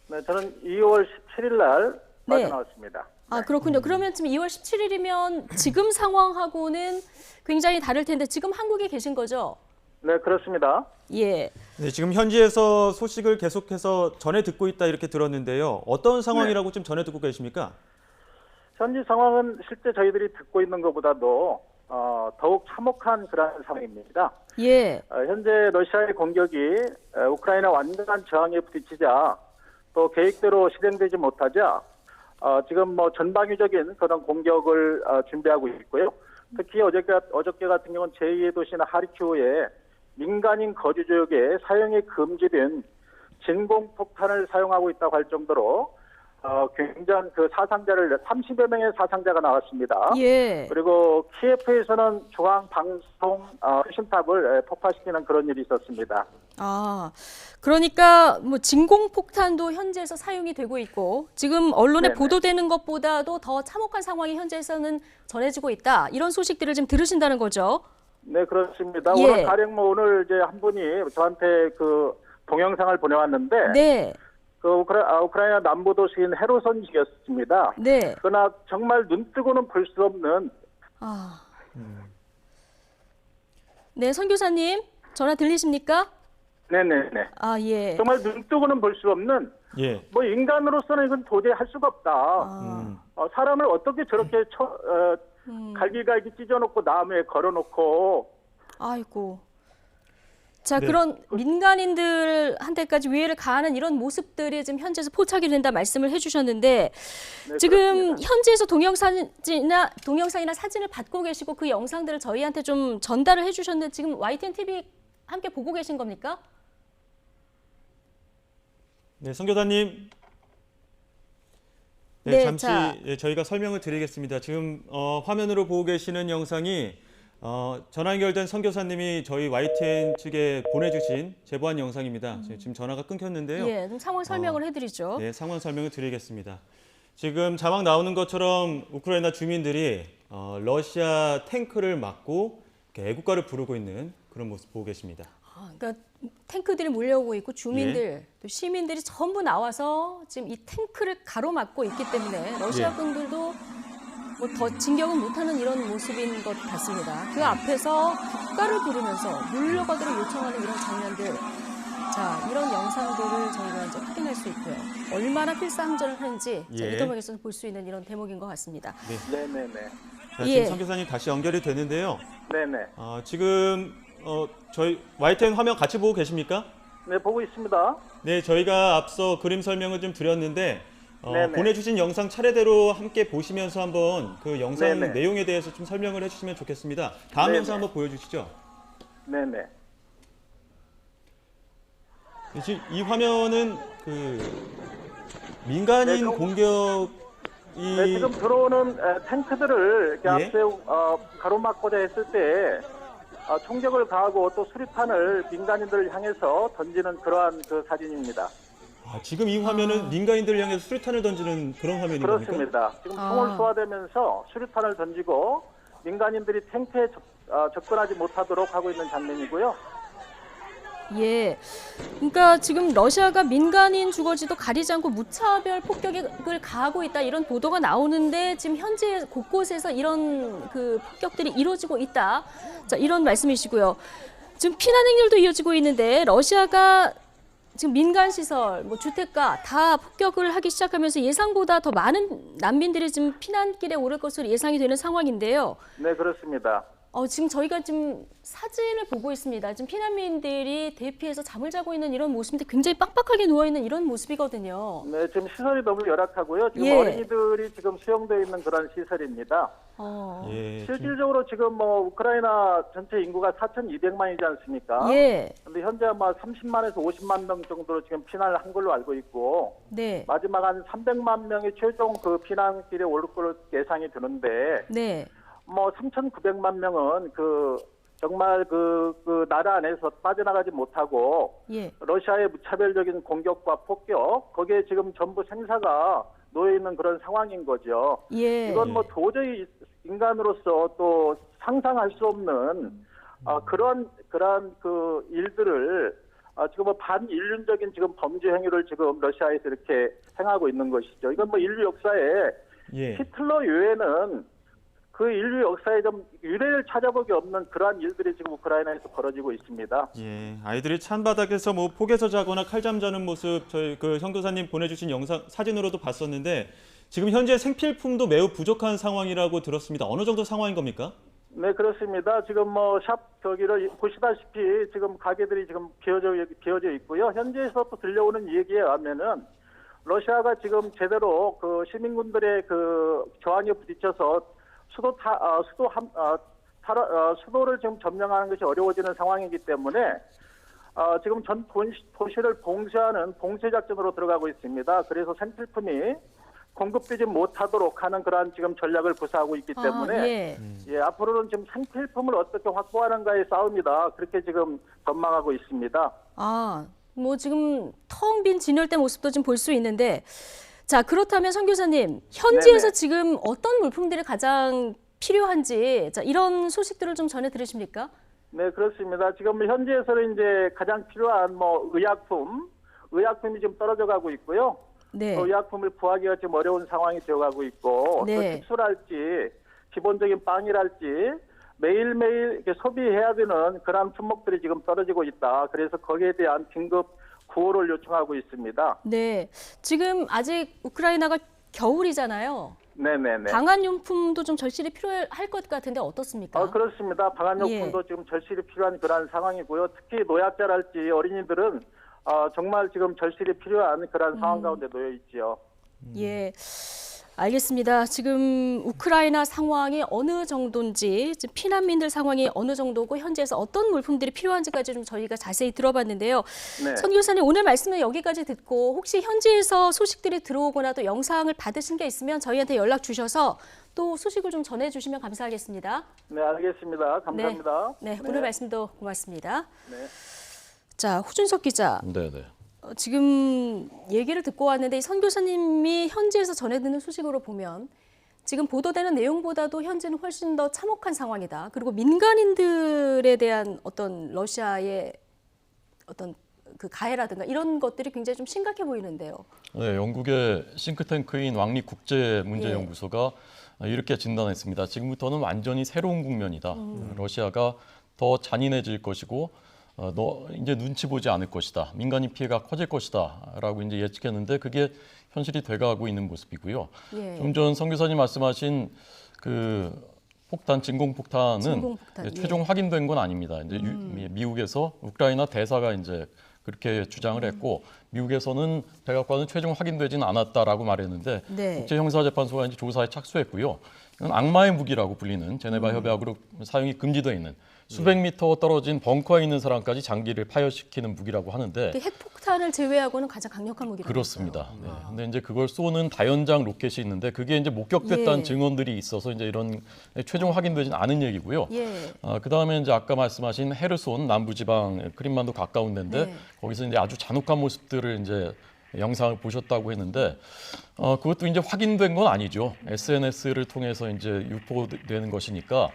네, 저는 2월 17일 날 빠져나왔습니다. 그렇군요. 그러면 지금 2월 17일이면 지금 상황하고는 굉장히 다를 텐데 지금 한국에 계신 거죠? 네, 그렇습니다. 네, 지금 현지에서 소식을 계속해서 전해 듣고 있다 이렇게 들었는데요. 어떤 상황이라고 좀 전해 듣고 계십니까? 현지 상황은 실제 저희들이 듣고 있는 것보다도 더욱 참혹한 그런 상황입니다. 현재 러시아의 공격이 우크라이나 완전한 저항에 부딪히자 또 계획대로 실행되지 못하자 지금 뭐 전방위적인 그런 공격을 준비하고 있고요. 특히 어저께 같은 경우는 제2의 도시인 하르키우에 민간인 거주 지역에 사용이 금지된 진공폭탄을 사용하고 있다고 할 정도로 굉장한 그 사상자를 30여 명의 사상자가 나왔습니다. 예. 그리고 키예프에서는 중앙 방송 수신탑을 폭파시키는 그런 일이 있었습니다. 아, 그러니까 뭐 진공폭탄도 현지에서 사용이 되고 있고 지금 언론에 네네. 보도되는 것보다도 더 참혹한 상황이 현지에서는 전해지고 있다. 이런 소식들을 지금 들으신다는 거죠? 네, 그렇습니다. 예. 오늘 가령 뭐 오늘 이제 한 분이 저한테 그 동영상을 보내왔는데 네. 그 우크라이나 남부 도시인 헤르손 지역이었습니다. 네. 그러나 정말 눈 뜨고는 볼 수 없는 네, 선교사님 전화 들리십니까? 네네네. 아, 예. 정말 눈 뜨고는 볼 수 없는 예. 뭐 인간으로서는 이건 도저히 할 수가 없다. 사람을 어떻게 저렇게 갈기갈기 찢어놓고 나무에 걸어놓고 아이고. 자, 네. 그런 민간인들한테까지 위해를 가하는 이런 모습들이 지금 현지에서 포착이 된다 말씀을 해주셨는데 네, 지금 그렇습니다. 현지에서 동영상이나 사진을 받고 계시고 그 영상들을 저희한테 좀 전달을 해주셨는데 지금 YTN TV 함께 보고 계신 겁니까? 네, 선교사님. 네, 네, 잠시 자. 저희가 설명을 드리겠습니다. 지금 화면으로 보고 계시는 영상이 전화 연결된 선교사님이 저희 YTN 측에 보내주신 제보한 영상입니다. 지금 전화가 끊겼는데요. 예, 좀 상황 설명을 해드리죠. 네, 상황 설명을 드리겠습니다. 지금 자막 나오는 것처럼 우크라이나 주민들이 러시아 탱크를 막고 이렇게 애국가를 부르고 있는 그런 모습 보고 계십니다. 그러니까 탱크들이 몰려오고 있고 주민들, 또 시민들이 전부 나와서 지금 이 탱크를 가로막고 있기 때문에 러시아 분들도 뭐 더 진격은 못하는 이런 모습인 것 같습니다. 그 앞에서 국가를 부르면서 물러가도록 요청하는 이런 장면들. 자, 이런 영상들을 저희가 이제 확인할 수 있고요. 얼마나 필사항전을 하는지 자, 이 대목에서 볼 수 있는 이런 대목인 것 같습니다. 네네네. 자, 지금 선교사님 다시 연결이 되는데요. 네네. 지금 저희 YTN 화면 같이 보고 계십니까? 네, 보고 있습니다. 네, 저희가 앞서 그림 설명을 좀 드렸는데 네네. 보내주신 영상 차례대로 함께 보시면서 한번 그 영상 네네. 내용에 대해서 좀 설명을 해주시면 좋겠습니다. 다음 네네. 영상 한번 보여주시죠. 네네. 지금 이 화면은 그 민간인 공격이 네, 지금 들어오는 탱크들을 이렇게 예? 앞에 가로막고자 했을 때 총격을 가하고 또 수리탄을 민간인들을 향해서 던지는 그러한 그 사진입니다. 지금 이 화면은 민간인들 향해서 수류탄을 던지는 그런 화면인 겁니까? 그렇습니다. 지금 총을 쏘아대면서 수류탄을 던지고 민간인들이 탱크에 접근하지 못하도록 하고 있는 장면이고요. 예. 그러니까 지금 러시아가 민간인 주거지도 가리지 않고 무차별 폭격을 가하고 있다 이런 보도가 나오는데 지금 현재 곳곳에서 이런 그 폭격들이 이루어지고 있다. 자, 이런 말씀이시고요. 지금 피난 행렬도 이어지고 있는데 러시아가 지금 민간 시설, 뭐 주택가 다 폭격을 하기 시작하면서 예상보다 더 많은 난민들이 지금 피난길에 오를 것으로 예상이 되는 상황인데요. 네, 그렇습니다. 지금 저희가 지금 사진을 보고 있습니다. 지금 피난민들이 대피해서 잠을 자고 있는 이런 모습인데 굉장히 빡빡하게 누워있는 이런 모습이거든요. 네, 지금 시설이 너무 열악하고요. 지금 예. 어린이들이 지금 수용되어 있는 그런 시설입니다. 실질적으로 지금 뭐 우크라이나 전체 인구가 4,200만이지 않습니까? 예. 근데 현재 아마 30만에서 50만 명 정도로 지금 피난을 한 걸로 알고 있고, 네. 마지막 한 300만 명이 최종 그 피난길에 올 걸로 예상이 드는데, 네. 뭐 3,900만 명은 정말 그 나라 안에서 빠져나가지 못하고 예. 러시아의 무차별적인 공격과 폭격, 거기에 지금 전부 생사가 놓여 있는 그런 상황인 거죠. 예. 이건 뭐 도저히 인간으로서 또 상상할 수 없는 그러한 그 일들을 지금 뭐 반인륜적인 지금 범죄 행위를 지금 러시아에서 이렇게 행하고 있는 것이죠. 이건 뭐 인류 역사에 히틀러 외에는 그 인류 역사에 좀 유례를 찾아보기 없는 그러한 일들이 지금 우크라이나에서 벌어지고 있습니다. 예, 아이들이 찬바닥에서 뭐 폭에서 자거나 칼잠 자는 모습 저희 그 선교사님 보내주신 영상 사진으로도 봤었는데 지금 현재 생필품도 매우 부족한 상황이라고 들었습니다. 어느 정도 상황인 겁니까? 네, 그렇습니다. 지금 뭐 샵 저기를 보시다시피 지금 가게들이 지금 비어져 있고요. 현지에서 또 들려오는 얘기에 의하면은 러시아가 지금 제대로 그 시민군들의 그 저항에 부딪혀서 수도를 지금 점령하는 것이 어려워지는 상황이기 때문에 지금 전 도시를 봉쇄하는 봉쇄 작전으로 들어가고 있습니다. 그래서 생필품이 공급되지 못하도록 하는 그러한 지금 전략을 구사하고 있기 때문에 예, 앞으로는 지금 생필품을 어떻게 확보하는가의 싸움이다. 그렇게 지금 전망하고 있습니다. 뭐 지금 텅 빈 진열대 모습도 좀 볼 수 있는데, 자, 그렇다면 선 교사님, 현지에서 네네. 지금 어떤 물품들이 가장 필요한지, 자, 이런 소식들을 좀 전해 들으십니까? 네, 그렇습니다. 지금 현지에서는 이제 가장 필요한 뭐 의약품이 지금 떨어져 가고 있고요. 네. 또 의약품을 구하기가 지금 어려운 상황이 되어가고 있고, 네. 또 식수랄지 기본적인 빵이랄지 매일매일 이렇게 소비해야 되는 그런 품목들이 지금 떨어지고 있다. 그래서 거기에 대한 긴급 구호를 요청하고 있습니다. 네. 지금 아직 우크라이나가 겨울이잖아요. 네네네. 방한용품도 좀 절실히 필요할 것 같은데 어떻습니까? 그렇습니다. 방한용품도 지금 절실히 필요한 그런 상황이고요. 특히 노약자랄지 어린이들은 정말 지금 절실히 필요한 그런 상황 가운데 놓여 있지요. 예, 알겠습니다. 지금 우크라이나 상황이 어느 정도인지, 지금 피난민들 상황이 어느 정도고 현지에서 어떤 물품들이 필요한지까지 좀 저희가 자세히 들어봤는데요. 네. 선 교사님, 오늘 말씀은 여기까지 듣고 혹시 현지에서 소식들이 들어오거나 또 영상을 받으신 게 있으면 저희한테 연락 주셔서 또 소식을 좀 전해주시면 감사하겠습니다. 네, 알겠습니다. 감사합니다. 네, 오늘 말씀도 고맙습니다. 네. 자, 후준석 기자. 네네. 지금 얘기를 듣고 왔는데 선 교사님이 현지에서 전해드는 소식으로 보면 지금 보도되는 내용보다도 현지는 훨씬 더 참혹한 상황이다. 그리고 민간인들에 대한 어떤 러시아의 어떤 그 가해라든가 이런 것들이 굉장히 좀 심각해 보이는데요. 네, 영국의 싱크탱크인 왕립국제문제연구소가 이렇게 진단했습니다. 지금부터는 완전히 새로운 국면이다. 러시아가 더 잔인해질 것이고 너 이제 눈치 보지 않을 것이다. 민간인 피해가 커질 것이다라고 이제 예측했는데 그게 현실이 돼가고 있는 모습이고요. 좀 전 선 교사님 말씀하신 그 폭탄, 진공폭탄은 최종 확인된 건 아닙니다. 이제 미국에서 우크라이나 대사가 이제 그렇게 주장을 했고 미국에서는 백악관은 최종 확인되지는 않았다라고 말했는데 국제형사재판소가 이제 조사에 착수했고요. 이건 악마의 무기라고 불리는 제네바 협약으로 사용이 금지되어 있는 수백 미터 떨어진 벙커에 있는 사람까지 장기를 파열시키는 무기라고 하는데 핵폭탄을 제외하고는 가장 강력한 무기라고 그렇습니다. 네. 근데 이제 그걸 쏘는 다연장 로켓이 있는데 그게 이제 목격됐다는 증언들이 있어서 이제 이런 최종 확인되지는 않은 얘기고요. 그다음에 이제 아까 말씀하신 헤르손 남부지방 크림만도 가까운 데인데 거기서 이제 아주 잔혹한 모습들을 이제 영상을 보셨다고 했는데 그것도 이제 확인된 건 아니죠. SNS를 통해서 이제 유포되는 것이니까.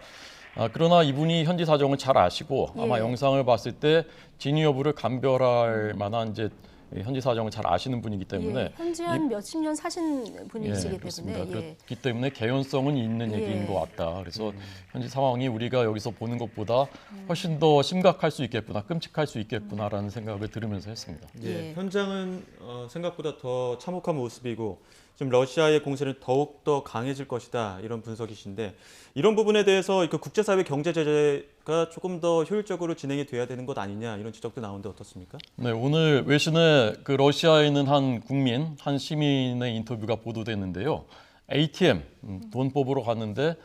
그러나 이분이 현지 사정을 잘 아시고 아마 영상을 봤을 때 진위 여부를 감별할 만한 이제 현지 사정을 잘 아시는 분이기 때문에 현지 한 몇십 년 사신 분이시기 때문에 그렇기 때문에 개연성은 있는 얘기인 것 같다. 그래서 현지 상황이 우리가 여기서 보는 것보다 훨씬 더 심각할 수 있겠구나, 끔찍할 수 있겠구나라는 생각을 들으면서 했습니다. 현장은 생각보다 더 참혹한 모습이고 지금 러시아의 공세는 더욱 더 강해질 것이다 이런 분석이신데 이런 부분에 대해서 그 국제사회 경제 제재가 조금 더 효율적으로 진행이 돼야 되는 것 아니냐 이런 지적도 나오는데 어떻습니까? 네, 오늘 외신에 그 러시아에 있는 한 국민, 한 시민의 인터뷰가 보도됐는데요. ATM 돈 뽑으러 갔는데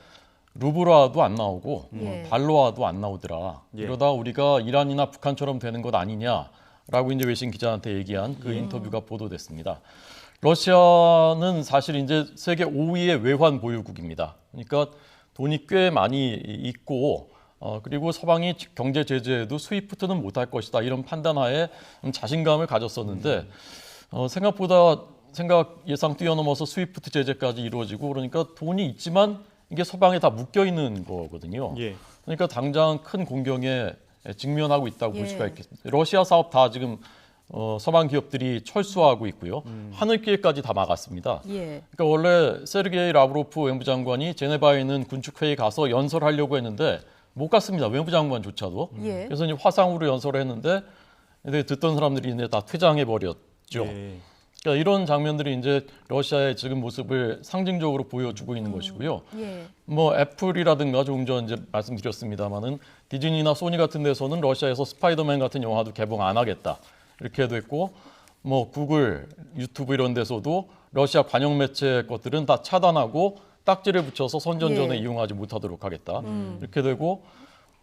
루블화도 안 나오고 달러화도 안 나오더라. 이러다 우리가 이란이나 북한처럼 되는 것 아니냐라고 이제 외신 기자한테 얘기한 그 인터뷰가 보도됐습니다. 러시아는 사실 이제 세계 5위의 외환 보유국입니다. 그러니까 돈이 꽤 많이 있고 그리고 서방이 경제 제재에도 스위프트는 못할 것이다 이런 판단하에 자신감을 가졌었는데 생각보다 예상 뛰어넘어서 스위프트 제재까지 이루어지고 그러니까 돈이 있지만 이게 서방에 다 묶여 있는 거거든요. 그러니까 당장 큰 공경에 직면하고 있다고 볼 수가 있겠습니다. 러시아 사업 다 지금 서방 기업들이 철수하고 있고요. 하늘길까지 다 막았습니다. 그러니까 원래 세르게이 라브로프 외무장관이 제네바에 있는 군축회의 가서 연설하려고 했는데 못 갔습니다. 외무장관조차도. 그래서 이제 화상으로 연설을 했는데 듣던 사람들이 이제 다 퇴장해 버렸죠. 그러니까 이런 장면들이 이제 러시아의 지금 모습을 상징적으로 보여주고 있는 것이고요. 뭐 애플이라든가 조금 전 이제 말씀드렸습니다만은 디즈니나 소니 같은 데서는 러시아에서 스파이더맨 같은 영화도 개봉 안 하겠다. 이렇게 됐고 뭐 구글, 유튜브 이런 데서도 러시아 관영 매체 것들은 다 차단하고 딱지를 붙여서 선전전에 이용하지 못하도록 하겠다. 이렇게 되고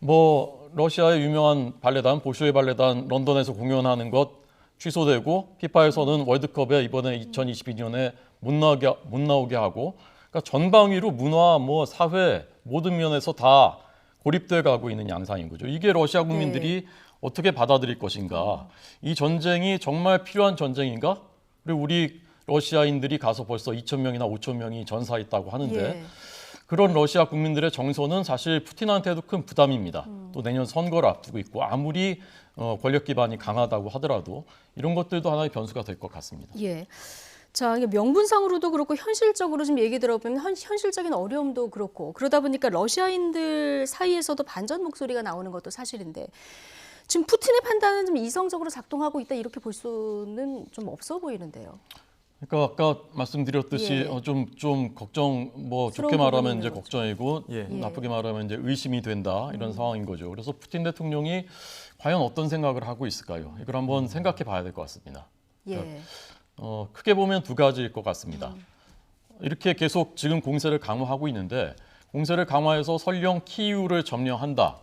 뭐 러시아의 유명한 발레단 보쇼의 발레단 런던에서 공연하는 것 취소되고 피파에서는 월드컵에 이번에 2022년에 못 나오게 하고 그러니까 전방위로 문화, 뭐 사회 모든 면에서 다 고립돼 가고 있는 양상인 거죠. 이게 러시아 국민들이 어떻게 받아들일 것인가? 이 전쟁이 정말 필요한 전쟁인가? 그리고 우리 러시아인들이 가서 벌써 2,000명이나 5,000명이 전사했다고 하는데 그런 러시아 국민들의 정서는 사실 푸틴한테도 큰 부담입니다. 또 내년 선거를 앞두고 있고 아무리 권력 기반이 강하다고 하더라도 이런 것들도 하나의 변수가 될 것 같습니다. 예. 자, 명분상으로도 그렇고 현실적으로 좀 얘기 들어보면 현실적인 어려움도 그렇고 그러다 보니까 러시아인들 사이에서도 반전 목소리가 나오는 것도 사실인데 지금 푸틴의 판단은 좀 이성적으로 작동하고 있다 이렇게 볼 수는 좀 없어 보이는데요. 그러니까 아까 말씀드렸듯이 좀 걱정 뭐 좋게 말하면 이제 걱정이고 나쁘게 말하면 이제 의심이 된다 이런 상황인 거죠. 그래서 푸틴 대통령이 과연 어떤 생각을 하고 있을까요? 이걸 한번 생각해 봐야 될 것 같습니다. 그러니까 크게 보면 두 가지일 것 같습니다. 이렇게 계속 지금 공세를 강화하고 있는데 공세를 강화해서 설령 키이우를 점령한다.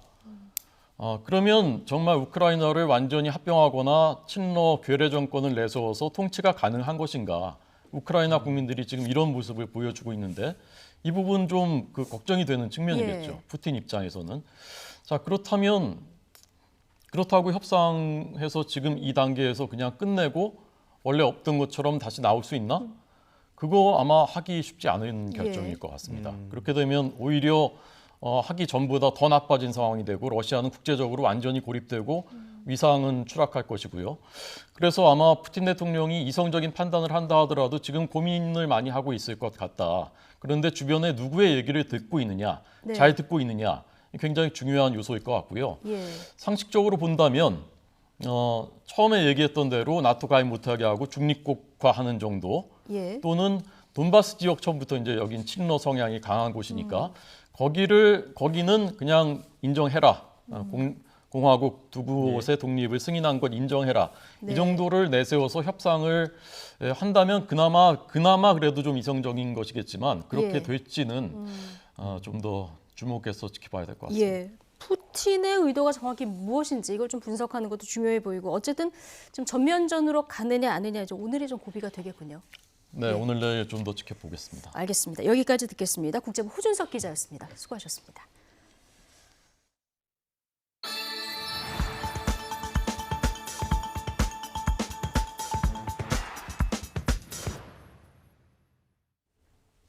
그러면 정말 우크라이나를 완전히 합병하거나 친러 괴뢰 정권을 내세워서 통치가 가능한 것인가? 우크라이나 국민들이 지금 이런 모습을 보여주고 있는데 이 부분 좀 걱정이 되는 측면이겠죠. 푸틴 입장에서는. 자, 그렇다면 그렇다고 협상해서 지금 이 단계에서 그냥 끝내고 원래 없던 것처럼 다시 나올 수 있나? 그거 아마 하기 쉽지 않은 결정일 것 같습니다. 그렇게 되면 오히려 하기 전보다 더 나빠진 상황이 되고 러시아는 국제적으로 완전히 고립되고 위상은 추락할 것이고요. 그래서 아마 푸틴 대통령이 이성적인 판단을 한다 하더라도 지금 고민을 많이 하고 있을 것 같다. 그런데 주변에 누구의 얘기를 듣고 있느냐, 잘 듣고 있느냐 굉장히 중요한 요소일 것 같고요. 상식적으로 본다면 처음에 얘기했던 대로 나토 가입 못하게 하고 중립국화하는 정도 또는 돈바스 지역 처음부터 이제 여긴 친러 성향이 강한 곳이니까 거기는 그냥 인정해라. 공화국 두 곳의 독립을 승인한 것 인정해라. 이 정도를 내세워서 협상을 한다면 그나마 그래도 좀 이성적인 것이겠지만 그렇게 될지는 좀 더 주목해서 지켜봐야 될 것 같습니다. 푸틴의 의도가 정확히 무엇인지 이걸 좀 분석하는 것도 중요해 보이고 어쨌든 좀 전면전으로 가느냐 아니냐 오늘이 좀 고비가 되겠군요. 네, 오늘 내일 좀 더 지켜보겠습니다. 알겠습니다. 여기까지 듣겠습니다. 국제부 호준석 기자였습니다. 수고하셨습니다.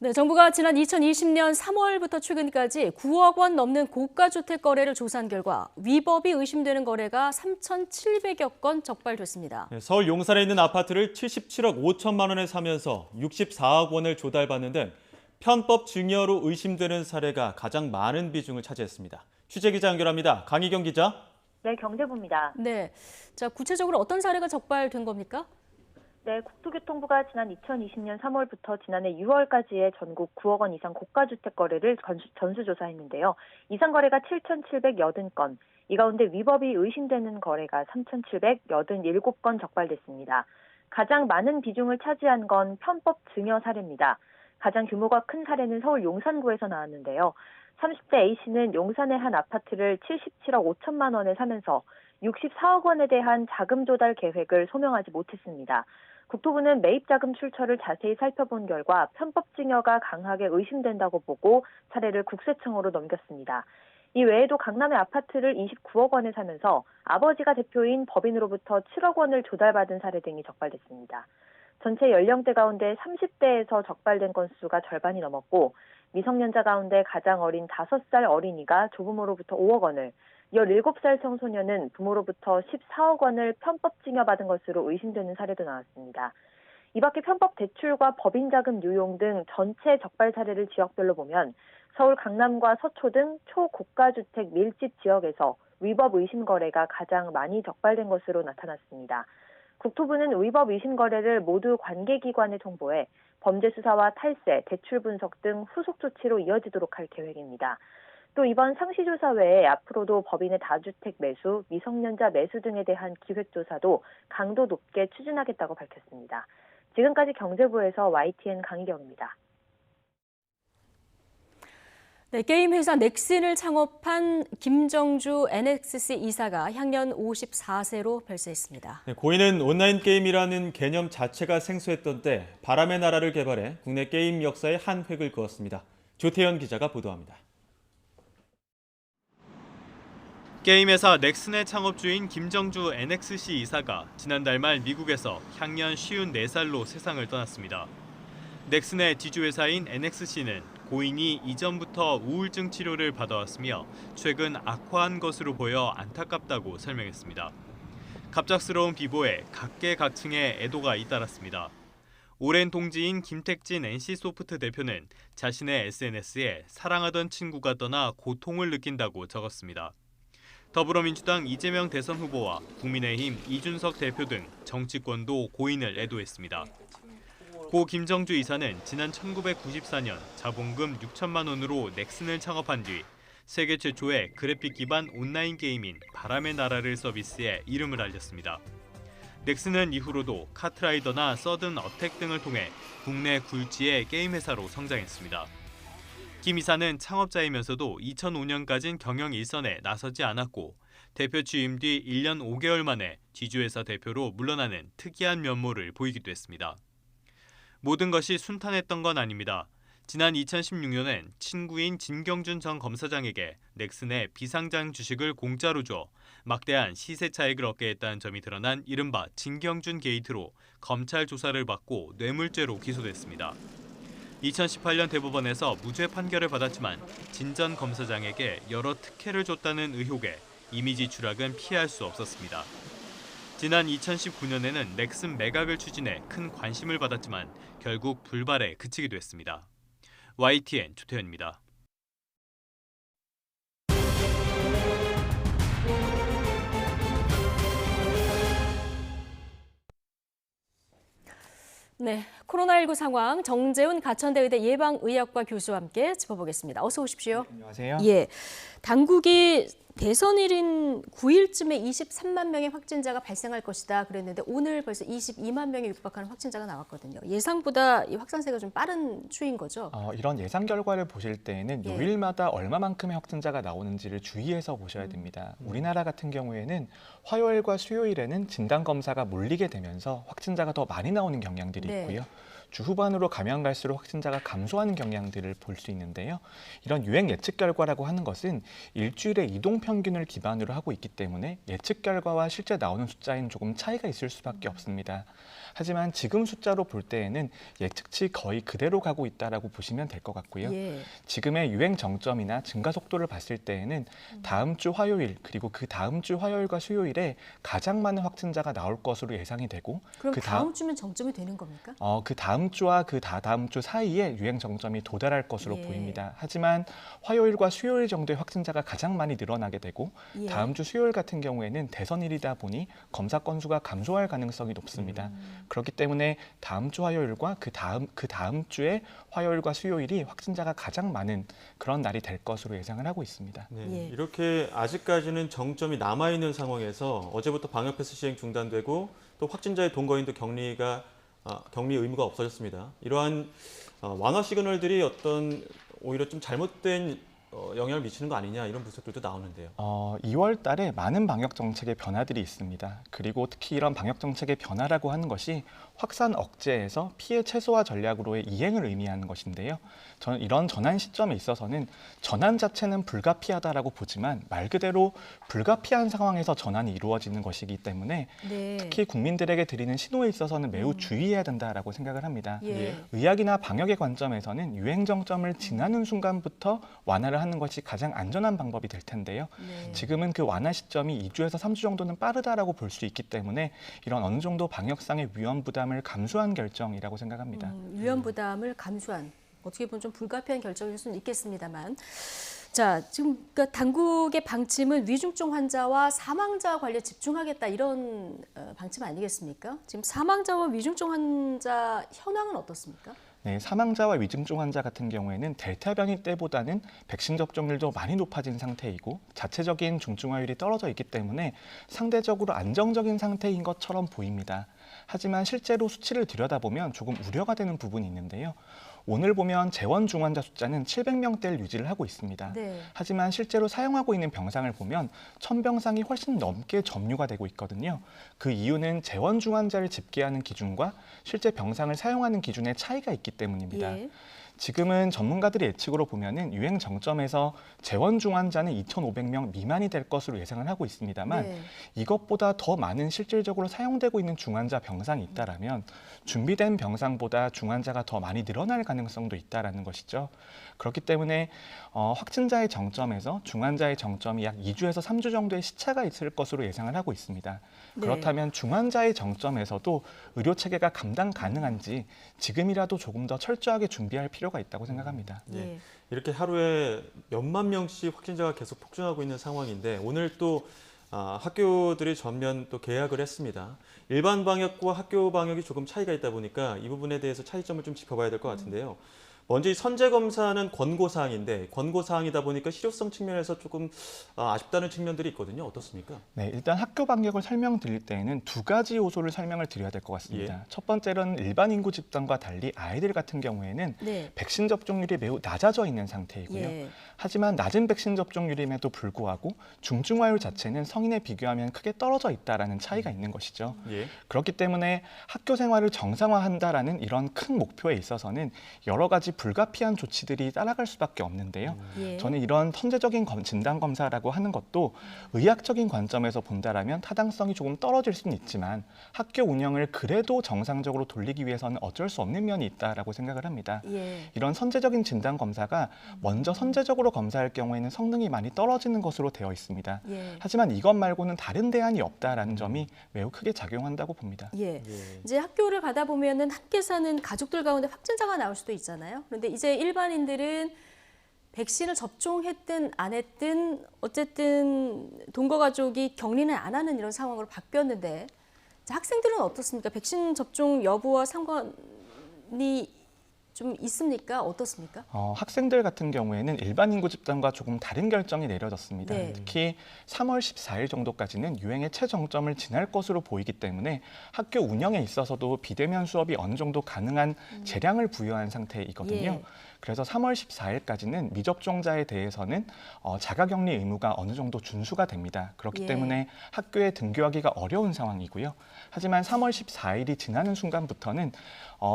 네, 정부가 지난 2020년 3월부터 최근까지 9억 원 넘는 고가주택 거래를 조사한 결과 위법이 의심되는 거래가 3,700여 건 적발됐습니다. 네, 서울 용산에 있는 아파트를 77억 5천만 원에 사면서 64억 원을 조달받는 등 편법 증여로 의심되는 사례가 가장 많은 비중을 차지했습니다. 취재기자 연결합니다. 강희경 기자. 네, 경제부입니다. 네, 자 구체적으로 어떤 사례가 적발된 겁니까? 네, 국토교통부가 지난 2020년 3월부터 지난해 6월까지의 전국 9억 원 이상 고가주택 거래를 전수조사했는데요. 이상 거래가 7,780건, 이 가운데 위법이 의심되는 거래가 3,787건 적발됐습니다. 가장 많은 비중을 차지한 건 편법 증여 사례입니다. 가장 규모가 큰 사례는 서울 용산구에서 나왔는데요. 30대 A씨는 용산의 한 아파트를 77억 5천만 원에 사면서 64억 원에 대한 자금 조달 계획을 소명하지 못했습니다. 국토부는 매입자금 출처를 자세히 살펴본 결과 편법 증여가 강하게 의심된다고 보고 사례를 국세청으로 넘겼습니다. 이 외에도 강남의 아파트를 29억 원에 사면서 아버지가 대표인 법인으로부터 7억 원을 조달받은 사례 등이 적발됐습니다. 전체 연령대 가운데 30대에서 적발된 건수가 절반이 넘었고 미성년자 가운데 가장 어린 5살 어린이가 조부모로부터 5억 원을 17살 청소년은 부모로부터 14억 원을 편법 증여받은 것으로 의심되는 사례도 나왔습니다. 이 밖에 편법 대출과 법인자금 유용 등 전체 적발 사례를 지역별로 보면 서울 강남과 서초 등 초고가주택 밀집 지역에서 위법 의심 거래가 가장 많이 적발된 것으로 나타났습니다. 국토부는 위법 의심 거래를 모두 관계기관에 통보해 범죄 수사와 탈세, 대출 분석 등 후속 조치로 이어지도록 할 계획입니다. 또 이번 상시조사 외에 앞으로도 법인의 다주택 매수, 미성년자 매수 등에 대한 기획조사도 강도 높게 추진하겠다고 밝혔습니다. 지금까지 경제부에서 YTN 강희경입니다. 네, 게임 회사 넥슨을 창업한 김정주 NXC 이사가 향년 54세로 별세했습니다. 네, 고인은 온라인 게임이라는 개념 자체가 생소했던 때 바람의 나라를 개발해 국내 게임 역사에 한 획을 그었습니다. 조태현 기자가 보도합니다. 게임 회사 넥슨의 창업주인 김정주 NXC 이사가 지난달 말 미국에서 향년 54살로 세상을 떠났습니다. 넥슨의 지주회사인 NXC는 고인이 이전부터 우울증 치료를 받아왔으며 최근 악화한 것으로 보여 안타깝다고 설명했습니다. 갑작스러운 비보에 각계각층의 애도가 잇따랐습니다. 오랜 동지인 김택진 NC소프트 대표는 자신의 SNS에 사랑하던 친구가 떠나 고통을 느낀다고 적었습니다. 더불어민주당 이재명 대선 후보와 국민의힘 이준석 대표 등 정치권도 고인을 애도했습니다. 고 김정주 이사는 지난 1994년 자본금 6천만 원으로 넥슨을 창업한 뒤 세계 최초의 그래픽 기반 온라인 게임인 바람의 나라를 서비스해 이름을 알렸습니다. 넥슨은 이후로도 카트라이더나 서든 어택 등을 통해 국내 굴지의 게임 회사로 성장했습니다. 김 이사는 창업자이면서도 2005년까지는 경영 일선에 나서지 않았고 대표 취임 뒤 1년 5개월 만에 지주회사 대표로 물러나는 특이한 면모를 보이기도 했습니다. 모든 것이 순탄했던 건 아닙니다. 지난 2016년엔 친구인 진경준 전 검사장에게 넥슨의 비상장 주식을 공짜로 줘 막대한 시세 차익을 얻게 했다는 점이 드러난 이른바 진경준 게이트로 검찰 조사를 받고 뇌물죄로 기소됐습니다. 2018년 대법원에서 무죄 판결을 받았지만 진 전 검사장에게 여러 특혜를 줬다는 의혹에 이미지 추락은 피할 수 없었습니다. 지난 2019년에는 넥슨 매각을 추진해 큰 관심을 받았지만 결국 불발에 그치기도 했습니다. YTN 조태현입니다. 네, 코로나19 상황 정재훈 가천대 의대 예방의학과 교수와 함께 짚어보겠습니다. 어서 오십시오. 안녕하세요. 예, 당국이 대선일인 9일쯤에 23만 명의 확진자가 발생할 것이다 그랬는데 오늘 벌써 22만 명에 육박하는 확진자가 나왔거든요. 예상보다 이 확산세가 좀 빠른 추이인 거죠? 이런 예상 결과를 보실 때에는 예. 요일마다 얼마만큼의 확진자가 나오는지를 주의해서 보셔야 됩니다. 우리나라 같은 경우에는 화요일과 수요일에는 진단검사가 몰리게 되면서 확진자가 더 많이 나오는 경향들이 네. 있고요. 주 후반으로 가면 갈수록 확진자가 감소하는 경향들을 볼 수 있는데요. 이런 유행 예측 결과라고 하는 것은 일주일의 이동 평균을 기반으로 하고 있기 때문에 예측 결과와 실제 나오는 숫자에는 조금 차이가 있을 수밖에 없습니다. 하지만 지금 숫자로 볼 때에는 예측치 거의 그대로 가고 있다라고 보시면 될 것 같고요. 예. 지금의 유행 정점이나 증가 속도를 봤을 때에는 다음 주 화요일 그리고 그 다음 주 화요일과 수요일에 가장 많은 확진자가 나올 것으로 예상이 되고 그럼 그 다음 주면 정점이 되는 겁니까? 그 다음 주와 그 다다음 주 사이에 유행 정점이 도달할 것으로 예. 보입니다. 하지만 화요일과 수요일 정도의 확진자가 가장 많이 늘어나게 되고 예. 다음 주 수요일 같은 경우에는 대선일이다 보니 검사 건수가 감소할 가능성이 높습니다. 그렇기 때문에 다음 주 화요일과 그 다음 주에 화요일과 수요일이 확진자가 가장 많은 그런 날이 될 것으로 예상을 하고 있습니다. 네, 예. 이렇게 아직까지는 정점이 남아있는 상황에서 어제부터 방역 패스 시행 중단되고 또 확진자의 동거인도 격리 의무가 없어졌습니다. 이러한 완화 시그널들이 어떤 오히려 좀 잘못된 영향을 미치는 거 아니냐 이런 분석들도 나오는데요. 2월 달에 많은 방역 정책의 변화들이 있습니다. 그리고 특히 이런 방역 정책의 변화라고 하는 것이 확산 억제에서 피해 최소화 전략으로의 이행을 의미하는 것인데요. 저는 이런 전환 시점에 있어서는 전환 자체는 불가피하다라고 보지만 말 그대로 불가피한 상황에서 전환이 이루어지는 것이기 때문에 네. 특히 국민들에게 드리는 신호에 있어서는 매우 주의해야 된다라고 생각을 합니다. 예. 의학이나 방역의 관점에서는 유행 정점을 지나는 순간부터 완화를 하는 것이 가장 안전한 방법이 될 텐데요. 네. 지금은 그 완화 시점이 2주에서 3주 정도는 빠르다라고 볼 수 있기 때문에 이런 어느 정도 방역상의 위험 부담을 감수한 결정이라고 생각합니다. 위험 부담을 감수한 어떻게 보면 좀 불가피한 결정일 수는 있겠습니다만 자, 지금 그러니까 당국의 방침은 위중증 환자와 사망자 관리에 집중하겠다 이런 방침 아니겠습니까? 지금 사망자와 위중증 환자 현황은 어떻습니까? 네, 사망자와 위중증 환자 같은 경우에는 델타 변이 때보다는 백신 접종률도 많이 높아진 상태이고 자체적인 중증화율이 떨어져 있기 때문에 상대적으로 안정적인 상태인 것처럼 보입니다. 하지만 실제로 수치를 들여다보면 조금 우려가 되는 부분이 있는데요. 오늘 보면 재원 중환자 숫자는 700명대를 유지를 하고 있습니다. 네. 하지만 실제로 사용하고 있는 병상을 보면 1000병상이 훨씬 넘게 점유가 되고 있거든요. 그 이유는 재원 중환자를 집계하는 기준과 실제 병상을 사용하는 기준의 차이가 있기 때문입니다. 예. 지금은 전문가들의 예측으로 보면은 유행 정점에서 재원 중환자는 2,500명 미만이 될 것으로 예상을 하고 있습니다만 네. 이것보다 더 많은 실질적으로 사용되고 있는 중환자 병상이 있다라면 준비된 병상보다 중환자가 더 많이 늘어날 가능성도 있다라는 것이죠. 그렇기 때문에 확진자의 정점에서 중환자의 정점이 약 2주에서 3주 정도의 시차가 있을 것으로 예상을 하고 있습니다. 네. 그렇다면 중환자의 정점에서도 의료 체계가 감당 가능한지 지금이라도 조금 더 철저하게 준비할 필요가 있다고 생각합니다. 예. 이렇게 하루에 몇만 명씩 확진자가 계속 폭증하고 있는 상황인데 오늘 또 학교들이 전면 또 개학을 했습니다. 일반 방역과 학교 방역이 조금 차이가 있다 보니까 이 부분에 대해서 차이점을 좀 짚어봐야 될 것 같은데요. 먼저 이 선제 검사는 권고사항인데 권고사항이다 보니까 실효성 측면에서 조금 아쉽다는 측면들이 있거든요. 어떻습니까? 네, 일단 학교 방역을 설명드릴 때에는 두 가지 요소를 설명을 드려야 될 것 같습니다. 예. 첫 번째는 일반 인구 집단과 달리 아이들 같은 경우에는 네. 백신 접종률이 매우 낮아져 있는 상태이고요. 예. 하지만 낮은 백신 접종률임에도 불구하고 중증화율 자체는 성인에 비교하면 크게 떨어져 있다라는 차이가 있는 것이죠. 예. 그렇기 때문에 학교 생활을 정상화한다라는 이런 큰 목표에 있어서는 여러 가지 불가피한 조치들이 따라갈 수밖에 없는데요. 예. 저는 이런 선제적인 진단 검사라고 하는 것도 의학적인 관점에서 본다라면 타당성이 조금 떨어질 수는 있지만 학교 운영을 그래도 정상적으로 돌리기 위해서는 어쩔 수 없는 면이 있다라고 생각을 합니다. 예. 이런 선제적인 진단 검사가 먼저 선제적으로 검사할 경우에는 성능이 많이 떨어지는 것으로 되어 있습니다. 예. 하지만 이것 말고는 다른 대안이 없다라는 점이 매우 크게 작용한다고 봅니다. 예. 이제 학교를 가다 보면은 함께 사는 가족들 가운데 확진자가 나올 수도 있잖아요. 그런데 이제 일반인들은 백신을 접종했든 안 했든 어쨌든 동거 가족이 격리는 안 하는 이런 상황으로 바뀌었는데 학생들은 어떻습니까? 백신 접종 여부와 상관이 좀 있습니까? 어떻습니까? 학생들 같은 경우에는 일반 인구 집단과 조금 다른 결정이 내려졌습니다. 네. 특히 3월 14일 정도까지는 유행의 최정점을 지날 것으로 보이기 때문에 학교 운영에 있어서도 비대면 수업이 어느 정도 가능한 재량을 부여한 상태이거든요. 예. 그래서 3월 14일까지는 미접종자에 대해서는 자가격리 의무가 어느 정도 준수가 됩니다. 그렇기 예. 때문에 학교에 등교하기가 어려운 상황이고요. 하지만 3월 14일이 지나는 순간부터는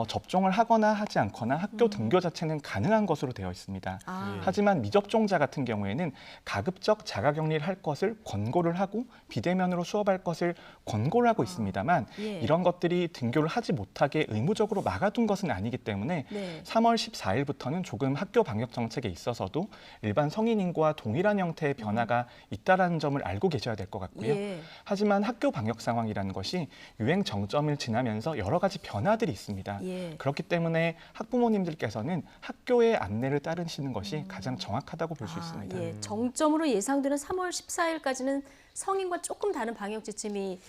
접종을 하거나 하지 않거나 학교 등교 자체는 가능한 것으로 되어 있습니다. 하지만 미접종자 같은 경우에는 가급적 자가격리를 할 것을 권고를 하고 비대면으로 수업할 것을 권고를 하고 있습니다만 예. 이런 것들이 등교를 하지 못하게 의무적으로 막아둔 것은 아니기 때문에 네. 3월 14일부터는 조금 학교 방역 정책에 있어서도 일반 성인 인구와 동일한 형태의 변화가 있다라는 점을 알고 계셔야 될 것 같고요. 예. 하지만 학교 방역 상황이라는 것이 유행 정점을 지나면서 여러 가지 변화들이 있습니다. 예. 그렇기 때문에 학부모님들께서는 학교의 안내를 따르시는 것이 가장 정확하다고 볼 수 있습니다. 예. 정점으로 예상되는 3월 14일까지는 성인과 조금 다른 방역 지침이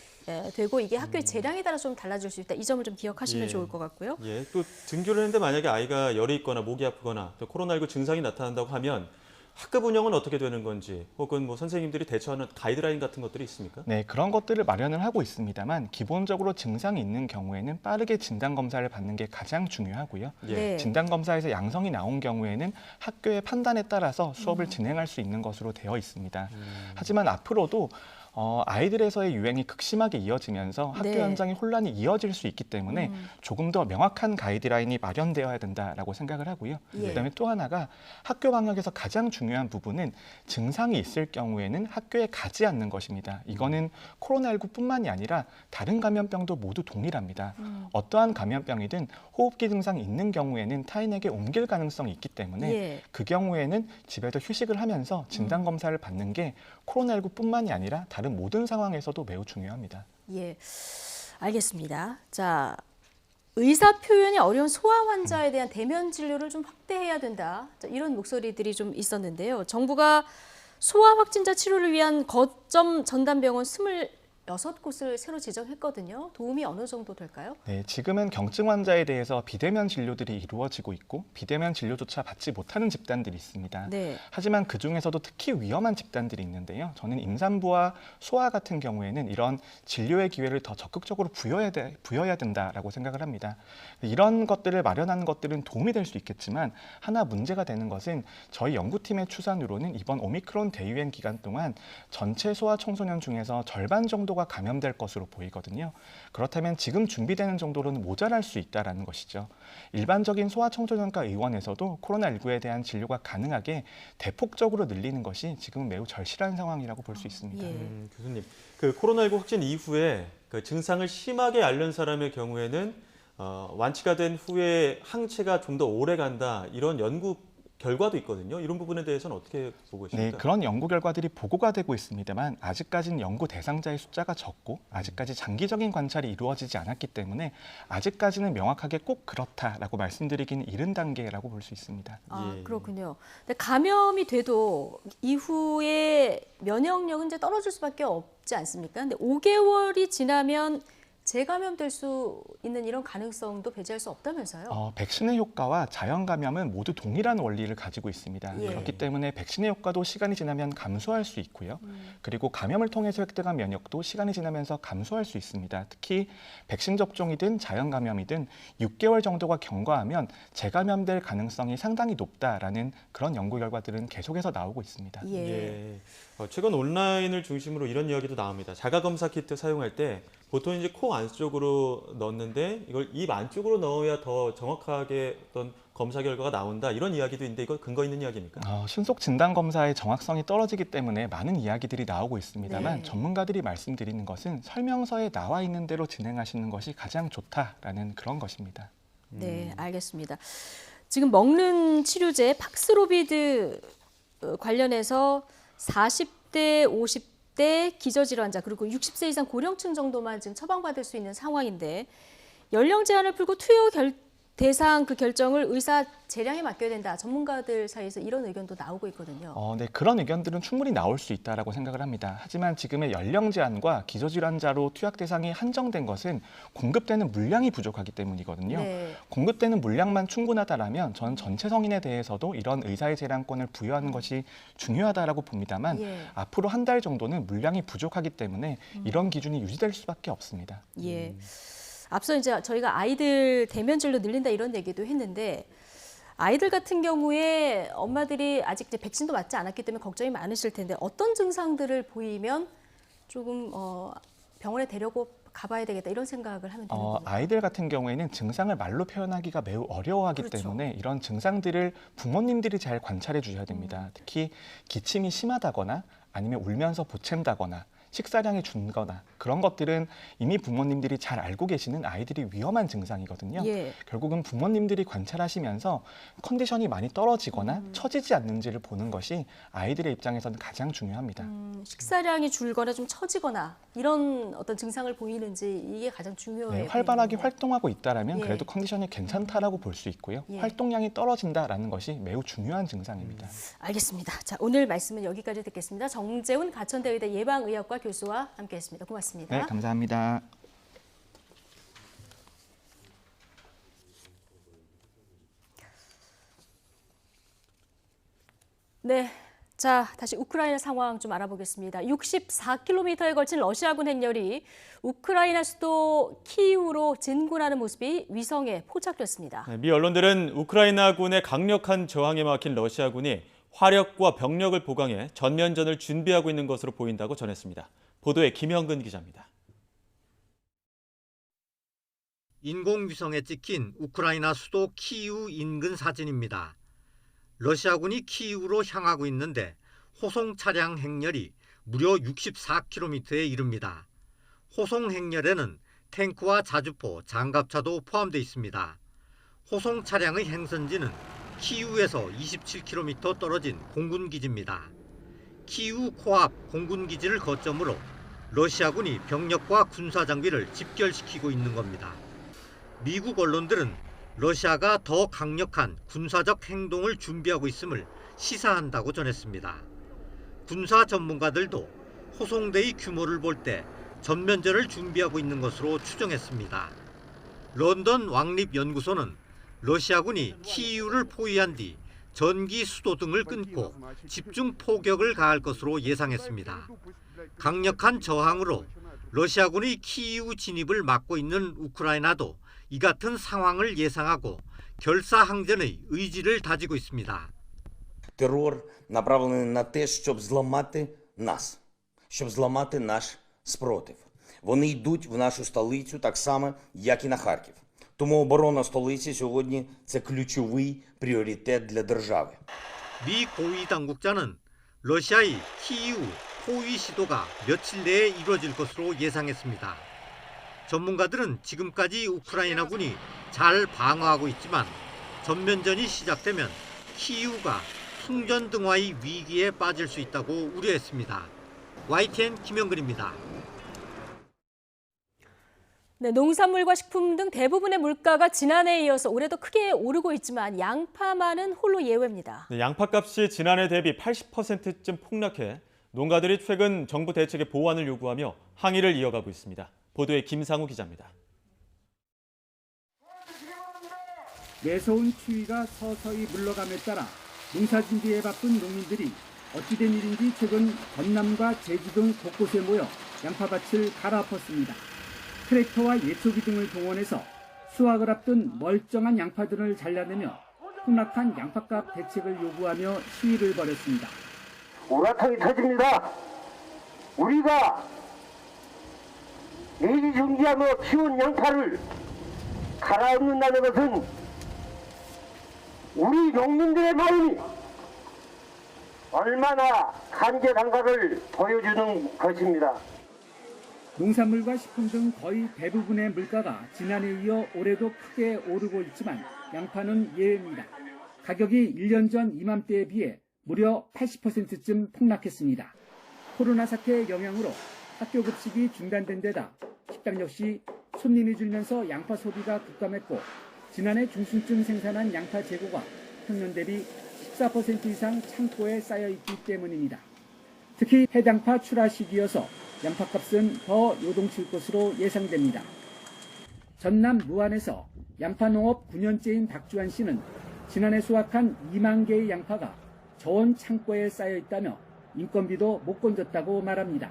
되고 이게 학교의 재량에 따라 좀 달라질 수 있다. 이 점을 좀 기억하시면 예. 좋을 것 같고요. 예, 또 등교를 했는데 만약에 아이가 열이 있거나 목이 아프거나 또 코로나19 증상이 나타난다고 하면 학급 운영은 어떻게 되는 건지 혹은 뭐 선생님들이 대처하는 가이드라인 같은 것들이 있습니까? 네, 그런 것들을 마련을 하고 있습니다만 기본적으로 증상이 있는 경우에는 빠르게 진단 검사를 받는 게 가장 중요하고요. 네. 진단 검사에서 양성이 나온 경우에는 학교의 판단에 따라서 수업을 진행할 수 있는 것으로 되어 있습니다. 하지만 앞으로도 아이들에서의 유행이 극심하게 이어지면서 학교 네. 현장의 혼란이 이어질 수 있기 때문에 조금 더 명확한 가이드라인이 마련되어야 된다라고 생각을 하고요. 예. 그다음에 또 하나가 학교 방역에서 가장 중요한 부분은 증상이 있을 경우에는 학교에 가지 않는 것입니다. 이거는 코로나19뿐만이 아니라 다른 감염병도 모두 동일합니다. 어떠한 감염병이든 호흡기 증상이 있는 경우에는 타인에게 옮길 가능성이 있기 때문에 예. 그 경우에는 집에서 휴식을 하면서 진단 검사를 받는 게 코로나19뿐만이 아니라 다른 모든 상황에서도 매우 중요합니다. 예, 알겠습니다. 자, 의사 표현이 어려운 소아 환자에 대한 대면 진료를 좀 확대해야 된다. 자, 이런 목소리들이 좀 있었는데요. 정부가 소아 확진자 치료를 위한 거점 전담병원 6곳을 새로 지정했거든요. 도움이 어느 정도 될까요? 네, 지금은 경증 환자에 대해서 비대면 진료들이 이루어지고 있고 비대면 진료조차 받지 못하는 집단들이 있습니다. 네. 하지만 그중에서도 특히 위험한 집단들이 있는데요. 저는 임산부와 소아 같은 경우에는 이런 진료의 기회를 더 적극적으로 부여해야 된다라고 생각을 합니다. 이런 것들을 마련하는 것들은 도움이 될 수 있겠지만 하나 문제가 되는 것은 저희 연구팀의 추산으로는 이번 오미크론 대유행 기간 동안 전체 소아 청소년 중에서 절반 정도가 감염될 것으로 보이거든요. 그렇다면 지금 준비되는 정도로는 모자랄 수 있다는 것이죠. 일반적인 소아 청소년과 의원에서도 코로나19에 대한 진료가 가능하게 대폭적으로 늘리는 것이 지금 매우 절실한 상황이라고 볼 수 있습니다. 교수님, 그 코로나19 확진 이후에 그 증상을 심하게 앓는 사람의 경우에는 완치가 된 후에 항체가 좀 더 오래 간다, 이런 연구 결과도 있거든요. 이런 부분에 대해서는 어떻게 보고 네, 계십니까? 그런 연구 결과들이 보고가 되고 있습니다만 아직까지는 연구 대상자의 숫자가 적고 아직까지 장기적인 관찰이 이루어지지 않았기 때문에 아직까지는 명확하게 꼭 그렇다라고 말씀드리기는 이른 단계라고 볼 수 있습니다. 아, 그렇군요. 근데 감염이 돼도 이후에 면역력은 이제 떨어질 수밖에 없지 않습니까? 근데 5개월이 지나면 재감염될 수 있는 이런 가능성도 배제할 수 없다면서요? 백신의 효과와 자연 감염은 모두 동일한 원리를 가지고 있습니다. 예. 그렇기 때문에 백신의 효과도 시간이 지나면 감소할 수 있고요. 그리고 감염을 통해서 획득한 면역도 시간이 지나면서 감소할 수 있습니다. 특히 백신 접종이든 자연 감염이든 6개월 정도가 경과하면 재감염될 가능성이 상당히 높다라는 그런 연구 결과들은 계속해서 나오고 있습니다. 예. 최근 온라인을 중심으로 이런 이야기도 나옵니다. 자가검사 키트 사용할 때 보통 이제 코 안쪽으로 넣는데 이걸 입 안쪽으로 넣어야 더 정확하게 어떤 검사 결과가 나온다, 이런 이야기도 있는데 이거 근거 있는 이야기입니까? 신속 진단 검사의 정확성이 떨어지기 때문에 많은 이야기들이 나오고 있습니다만 네. 전문가들이 말씀드리는 것은 설명서에 나와 있는 대로 진행하시는 것이 가장 좋다라는 그런 것입니다. 네, 알겠습니다. 지금 먹는 치료제 팍스로비드 관련해서 40대, 50대 기저질환자 그리고 60세 이상 고령층 정도만 지금 처방받을 수 있는 상황인데 연령 제한을 풀고 투여 대상 그 결정을 의사 재량에 맡겨야 된다. 전문가들 사이에서 이런 의견도 나오고 있거든요. 네, 그런 의견들은 충분히 나올 수 있다라고 생각을 합니다. 하지만 지금의 연령 제한과 기저질환자로 투약 대상이 한정된 것은 공급되는 물량이 부족하기 때문이거든요. 네. 공급되는 물량만 충분하다라면 저는 전체 성인에 대해서도 이런 의사의 재량권을 부여하는 것이 중요하다라고 봅니다만 앞으로 한 달 정도는 물량이 부족하기 때문에 이런 기준이 유지될 수밖에 없습니다. 예. 앞서 이제 저희가 아이들 대면 진료 늘린다 이런 얘기도 했는데 아이들 같은 경우에 엄마들이 아직 이제 백신도 맞지 않았기 때문에 걱정이 많으실 텐데 어떤 증상들을 보이면 조금 병원에 데려고 가봐야 되겠다 이런 생각을 하면 되는 거죠. 아이들 같은 경우에는 증상을 말로 표현하기가 매우 어려워하기 그렇죠. 때문에 이런 증상들을 부모님들이 잘 관찰해 주셔야 됩니다. 특히 기침이 심하다거나 아니면 울면서 보챈다거나 식사량이 줄거나 그런 것들은 이미 부모님들이 잘 알고 계시는 아이들이 위험한 증상이거든요. 예. 결국은 부모님들이 관찰하시면서 컨디션이 많이 떨어지거나 처지지 않는지를 보는 것이 아이들의 입장에서는 가장 중요합니다. 식사량이 줄거나 좀 처지거나 이런 어떤 증상을 보이는지 이게 가장 중요해요. 네, 활발하게 활동하고 있다라면 예. 그래도 컨디션이 괜찮다라고 볼 수 있고요. 예. 활동량이 떨어진다라는 것이 매우 중요한 증상입니다. 알겠습니다. 자, 오늘 말씀은 여기까지 듣겠습니다. 정재훈 가천대의대 예방의학과 교수와 함께했습니다. 고맙습니다. 네, 감사합니다. 네. 자, 다시 우크라이나 상황 좀 알아보겠습니다. 64km에 걸친 러시아군 행렬이 우크라이나 수도 키이우로 진군하는 모습이 위성에 포착됐습니다. 미 언론들은 우크라이나군의 강력한 저항에 막힌 러시아군이 화력과 병력을 보강해 전면전을 준비하고 있는 것으로 보인다고 전했습니다. 보도에 김형근 기자입니다. 인공위성에 찍힌 우크라이나 수도 키이우 인근 사진입니다. 러시아군이 키이우로 향하고 있는데 호송 차량 행렬이 무려 64km에 이릅니다. 호송 행렬에는 탱크와 자주포, 장갑차도 포함되어 있습니다. 호송 차량의 행선지는 키이우에서 27km 떨어진 공군기지입니다. 키이우 코앞 공군기지를 거점으로 러시아군이 병력과 군사장비를 집결시키고 있는 겁니다. 미국 언론들은 러시아가 더 강력한 군사적 행동을 준비하고 있음을 시사한다고 전했습니다. 군사 전문가들도 호송대의 규모를 볼 때 전면전을 준비하고 있는 것으로 추정했습니다. 런던 왕립연구소는 러시아군이 키이우를 포위한 뒤 전기, 수도 등을 끊고 집중 포격을 가할 것으로 예상했습니다. 강력한 저항으로 러시아군이 키이우 진입을 막고 있는 우크라이나도 이 같은 상황을 예상하고 결사항전의 의지를 다지고 있습니다. Терор направлений на те, щоб зламати нас, щоб зламати наш спротив. Вони йдуть в нашу столицю так само, як і на Харків. Тому оборона столиці сьогодні – це ключовий пріоритет для держави. 미 고위 당국자는 러시아의 키이우 포위 시도가 며칠 내에 이루어질 것으로 예상했습니다. 전문가들은 지금까지 우크라이나군이 잘 방어하고 있지만 전면전이 시작되면 키이우가 풍전등화의 위기에 빠질 수 있다고 우려했습니다. YTN 김영근입니다. 네, 농산물과 식품 등 대부분의 물가가 지난해에 이어서 올해도 크게 오르고 있지만 양파만은 홀로 예외입니다. 네, 양파값이 지난해 대비 80%쯤 폭락해 농가들이 최근 정부 대책의 보완을 요구하며 항의를 이어가고 있습니다. 보도에 김상우 기자입니다. 매서운 추위가 서서히 물러감에 따라 농사 준비에 바쁜 농민들이 어찌된 일인지 최근 전남과 제주 등 곳곳에 모여 양파밭을 갈아엎었습니다. 트랙터와 예초기 등을 동원해서 수확을 앞둔 멀쩡한 양파들을 잘라내며 폭락한 양파값 대책을 요구하며 시위를 벌였습니다. 오라탕이 터집니다. 우리가 애지중지하며 키운 양파를 갈아엎는다는 것은 우리 농민들의 마음이 얼마나 간절한가를 보여주는 것입니다. 농산물과 식품 등 거의 대부분의 물가가 지난해에 이어 올해도 크게 오르고 있지만 양파는 예외입니다. 가격이 1년 전 이맘때에 비해 무려 80%쯤 폭락했습니다. 코로나 사태의 영향으로 학교 급식이 중단된 데다 식당 역시 손님이 줄면서 양파 소비가 급감했고 지난해 중순쯤 생산한 양파 재고가 평년 대비 14% 이상 창고에 쌓여있기 때문입니다. 특히 해당파 출하 시기여서 양파값은 더 요동칠 것으로 예상됩니다. 전남 무안에서 양파농업 9년째인 박주환 씨는 지난해 수확한 2만 개의 양파가 저온 창고에 쌓여있다며 인건비도 못 건졌다고 말합니다.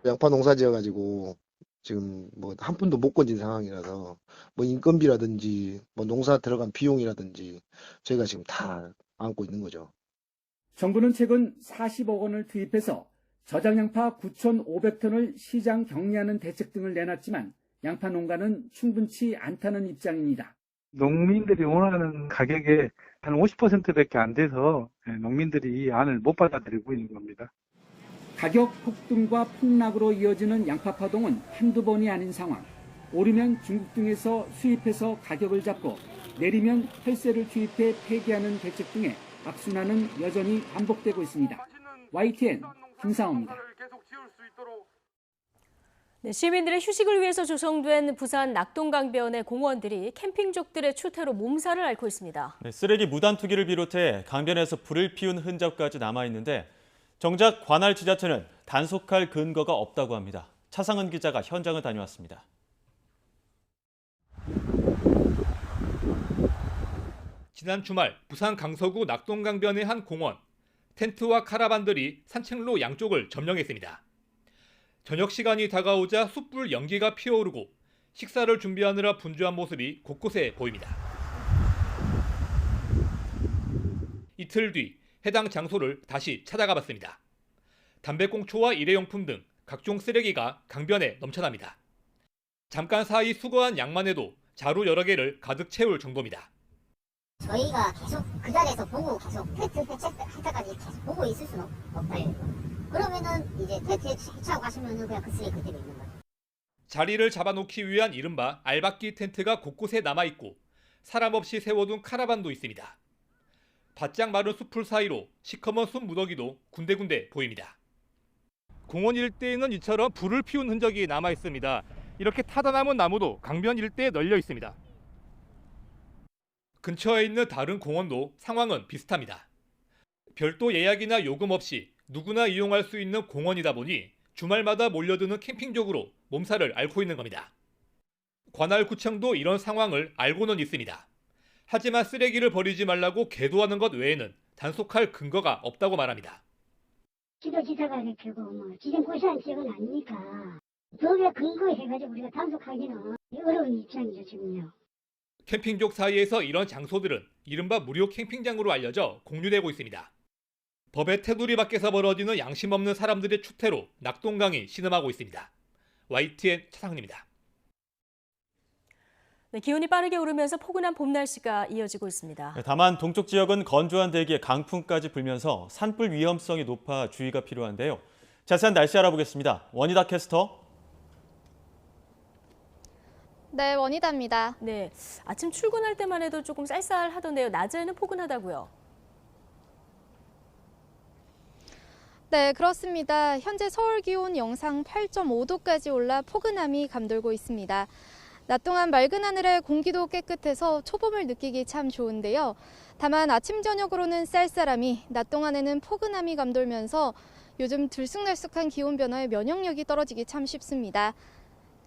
양파 농사 지어가지고 지금 뭐 한 푼도 못 건진 상황이라서 뭐 인건비라든지 뭐 농사 들어간 비용이라든지 저희가 지금 다 안고 있는 거죠. 정부는 최근 40억 원을 투입해서 저장양파 9,500톤을 시장 격리하는 대책 등을 내놨지만 양파 농가는 충분치 않다는 입장입니다. 농민들이 원하는 가격에 한 50%밖에 안 돼서 농민들이 이 안을 못 받아들이고 있는 겁니다. 가격 폭등과 폭락으로 이어지는 양파 파동은 한두 번이 아닌 상황. 오르면 중국 등에서 수입해서 가격을 잡고 내리면 혈세를 투입해 폐기하는 대책 등의 악순환은 여전히 반복되고 있습니다. YTN 김상호입니다. 네, 시민들의 휴식을 위해서 조성된 부산 낙동강변의 공원들이 캠핑족들의 추태로 몸살을 앓고 있습니다. 네, 쓰레기 무단 투기를 비롯해 강변에서 불을 피운 흔적까지 남아있는데 정작 관할 지자체는 단속할 근거가 없다고 합니다. 차상은 기자가 현장을 다녀왔습니다. 지난 주말 부산 강서구 낙동강변의 한 공원. 텐트와 카라반들이 산책로 양쪽을 점령했습니다. 저녁 시간이 다가오자 숯불 연기가 피어오르고 식사를 준비하느라 분주한 모습이 곳곳에 보입니다. 이틀 뒤 해당 장소를 다시 찾아가 봤습니다. 담배꽁초와 일회용품 등 각종 쓰레기가 강변에 넘쳐납니다. 잠깐 사이 수거한 양만 해도 자루 여러 개를 가득 채울 정도입니다. 저희가 계속 그 자리에서 보고 계속 텐트 해체할 때까지 계속 보고 있을 수는 없다. 그러면은 이제 텐트 해체하고 가시면은 그냥 그 쓰레기 그대로 있는 거예요. 자리를 잡아놓기 위한 이른바 알박기 텐트가 곳곳에 남아있고 사람 없이 세워둔 카라반도 있습니다. 바짝 마른 숲풀 사이로 시커먼 숲 무더기도 군데군데 보입니다. 공원 일대에는 이처럼 불을 피운 흔적이 남아있습니다. 이렇게 타다 남은 나무도 강변 일대에 널려 있습니다. 근처에 있는 다른 공원도 상황은 비슷합니다. 별도 예약이나 요금 없이 누구나 이용할 수 있는 공원이다 보니 주말마다 몰려드는 캠핑족으로 몸살을 앓고 있는 겁니다. 관할구청도 이런 상황을 알고는 있습니다. 하지만 쓰레기를 버리지 말라고 계도하는 것 외에는 단속할 근거가 없다고 말합니다. 지도지사가 결국 지정 고시한 지역은 아니니까 법에 근거해가지고 우리가 단속하기는 어려운 입장이죠, 지금요. 캠핑족 사이에서 이런 장소들은 이른바 무료 캠핑장으로 알려져 공유되고 있습니다. 법의 테두리 밖에서 벌어지는 양심 없는 사람들의 추태로 낙동강이 신음하고 있습니다. YTN 차상입니다. 네, 기온이 빠르게 오르면서 포근한 봄 날씨가 이어지고 있습니다. 다만 동쪽 지역은 건조한 대기에 강풍까지 불면서 산불 위험성이 높아 주의가 필요한데요. 자세한 날씨 알아보겠습니다. 원희다 캐스터. 네, 원희다입니다. 네, 아침 출근할 때만 해도 조금 쌀쌀하던데요. 낮에는 포근하다고요. 네, 그렇습니다. 현재 서울 기온 영상 8.5도까지 올라 포근함이 감돌고 있습니다. 낮 동안 맑은 하늘에 공기도 깨끗해서 초봄을 느끼기 참 좋은데요. 다만 아침 저녁으로는 쌀쌀함이, 낮 동안에는 포근함이 감돌면서 요즘 들쑥날쑥한 기온 변화에 면역력이 떨어지기 참 쉽습니다.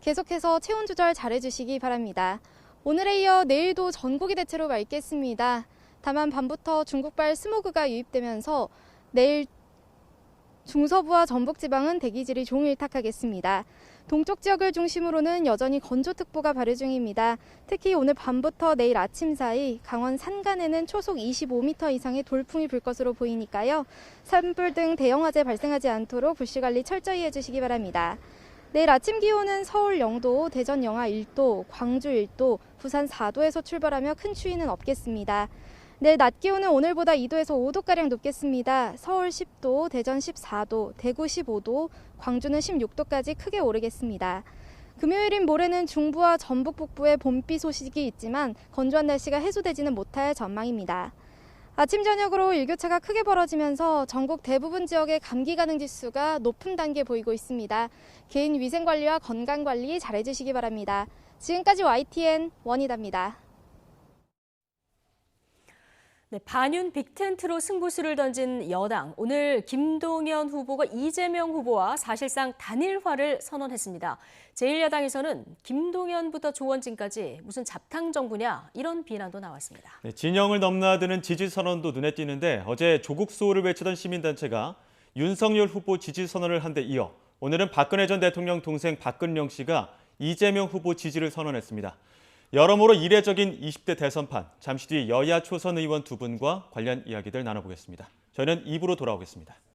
계속해서 체온 조절 잘해주시기 바랍니다. 오늘에 이어 내일도 전국이 대체로 맑겠습니다. 다만 밤부터 중국발 스모그가 유입되면서 내일 중서부와 전북지방은 대기질이 종일 탁하겠습니다. 동쪽 지역을 중심으로는 여전히 건조특보가 발효 중입니다. 특히 오늘 밤부터 내일 아침 사이 강원 산간에는 초속 25m 이상의 돌풍이 불 것으로 보이니까요. 산불 등 대형 화재 발생하지 않도록 불씨관리 철저히 해주시기 바랍니다. 내일 아침 기온은 서울 0도, 대전 영하 1도, 광주 1도, 부산 4도에서 출발하며 큰 추위는 없겠습니다. 내일 낮 기온은 오늘보다 2도에서 5도가량 높겠습니다. 서울 10도, 대전 14도, 대구 15도, 광주는 16도까지 크게 오르겠습니다. 금요일인 모레는 중부와 전북 북부에 봄비 소식이 있지만 건조한 날씨가 해소되지는 못할 전망입니다. 아침 저녁으로 일교차가 크게 벌어지면서 전국 대부분 지역의 감기 가능 지수가 높은 단계 보이고 있습니다. 개인 위생 관리와 건강 관리 잘해주시기 바랍니다. 지금까지 YTN 원희다입니다. 네, 반윤 빅텐트로 승부수를 던진 여당. 오늘 김동연 후보가 이재명 후보와 사실상 단일화를 선언했습니다. 제1야당에서는 김동연부터 조원진까지 무슨 잡탕 정부냐 이런 비난도 나왔습니다. 네, 진영을 넘나드는 지지 선언도 눈에 띄는데 어제 조국 수호를 외치던 시민단체가 윤석열 후보 지지 선언을 한 데 이어 오늘은 박근혜 전 대통령 동생 박근영 씨가 이재명 후보 지지를 선언했습니다. 여러모로 이례적인 20대 대선판, 잠시 뒤 여야 초선 의원 두 분과 관련 이야기들 나눠보겠습니다. 저희는 2부로 돌아오겠습니다.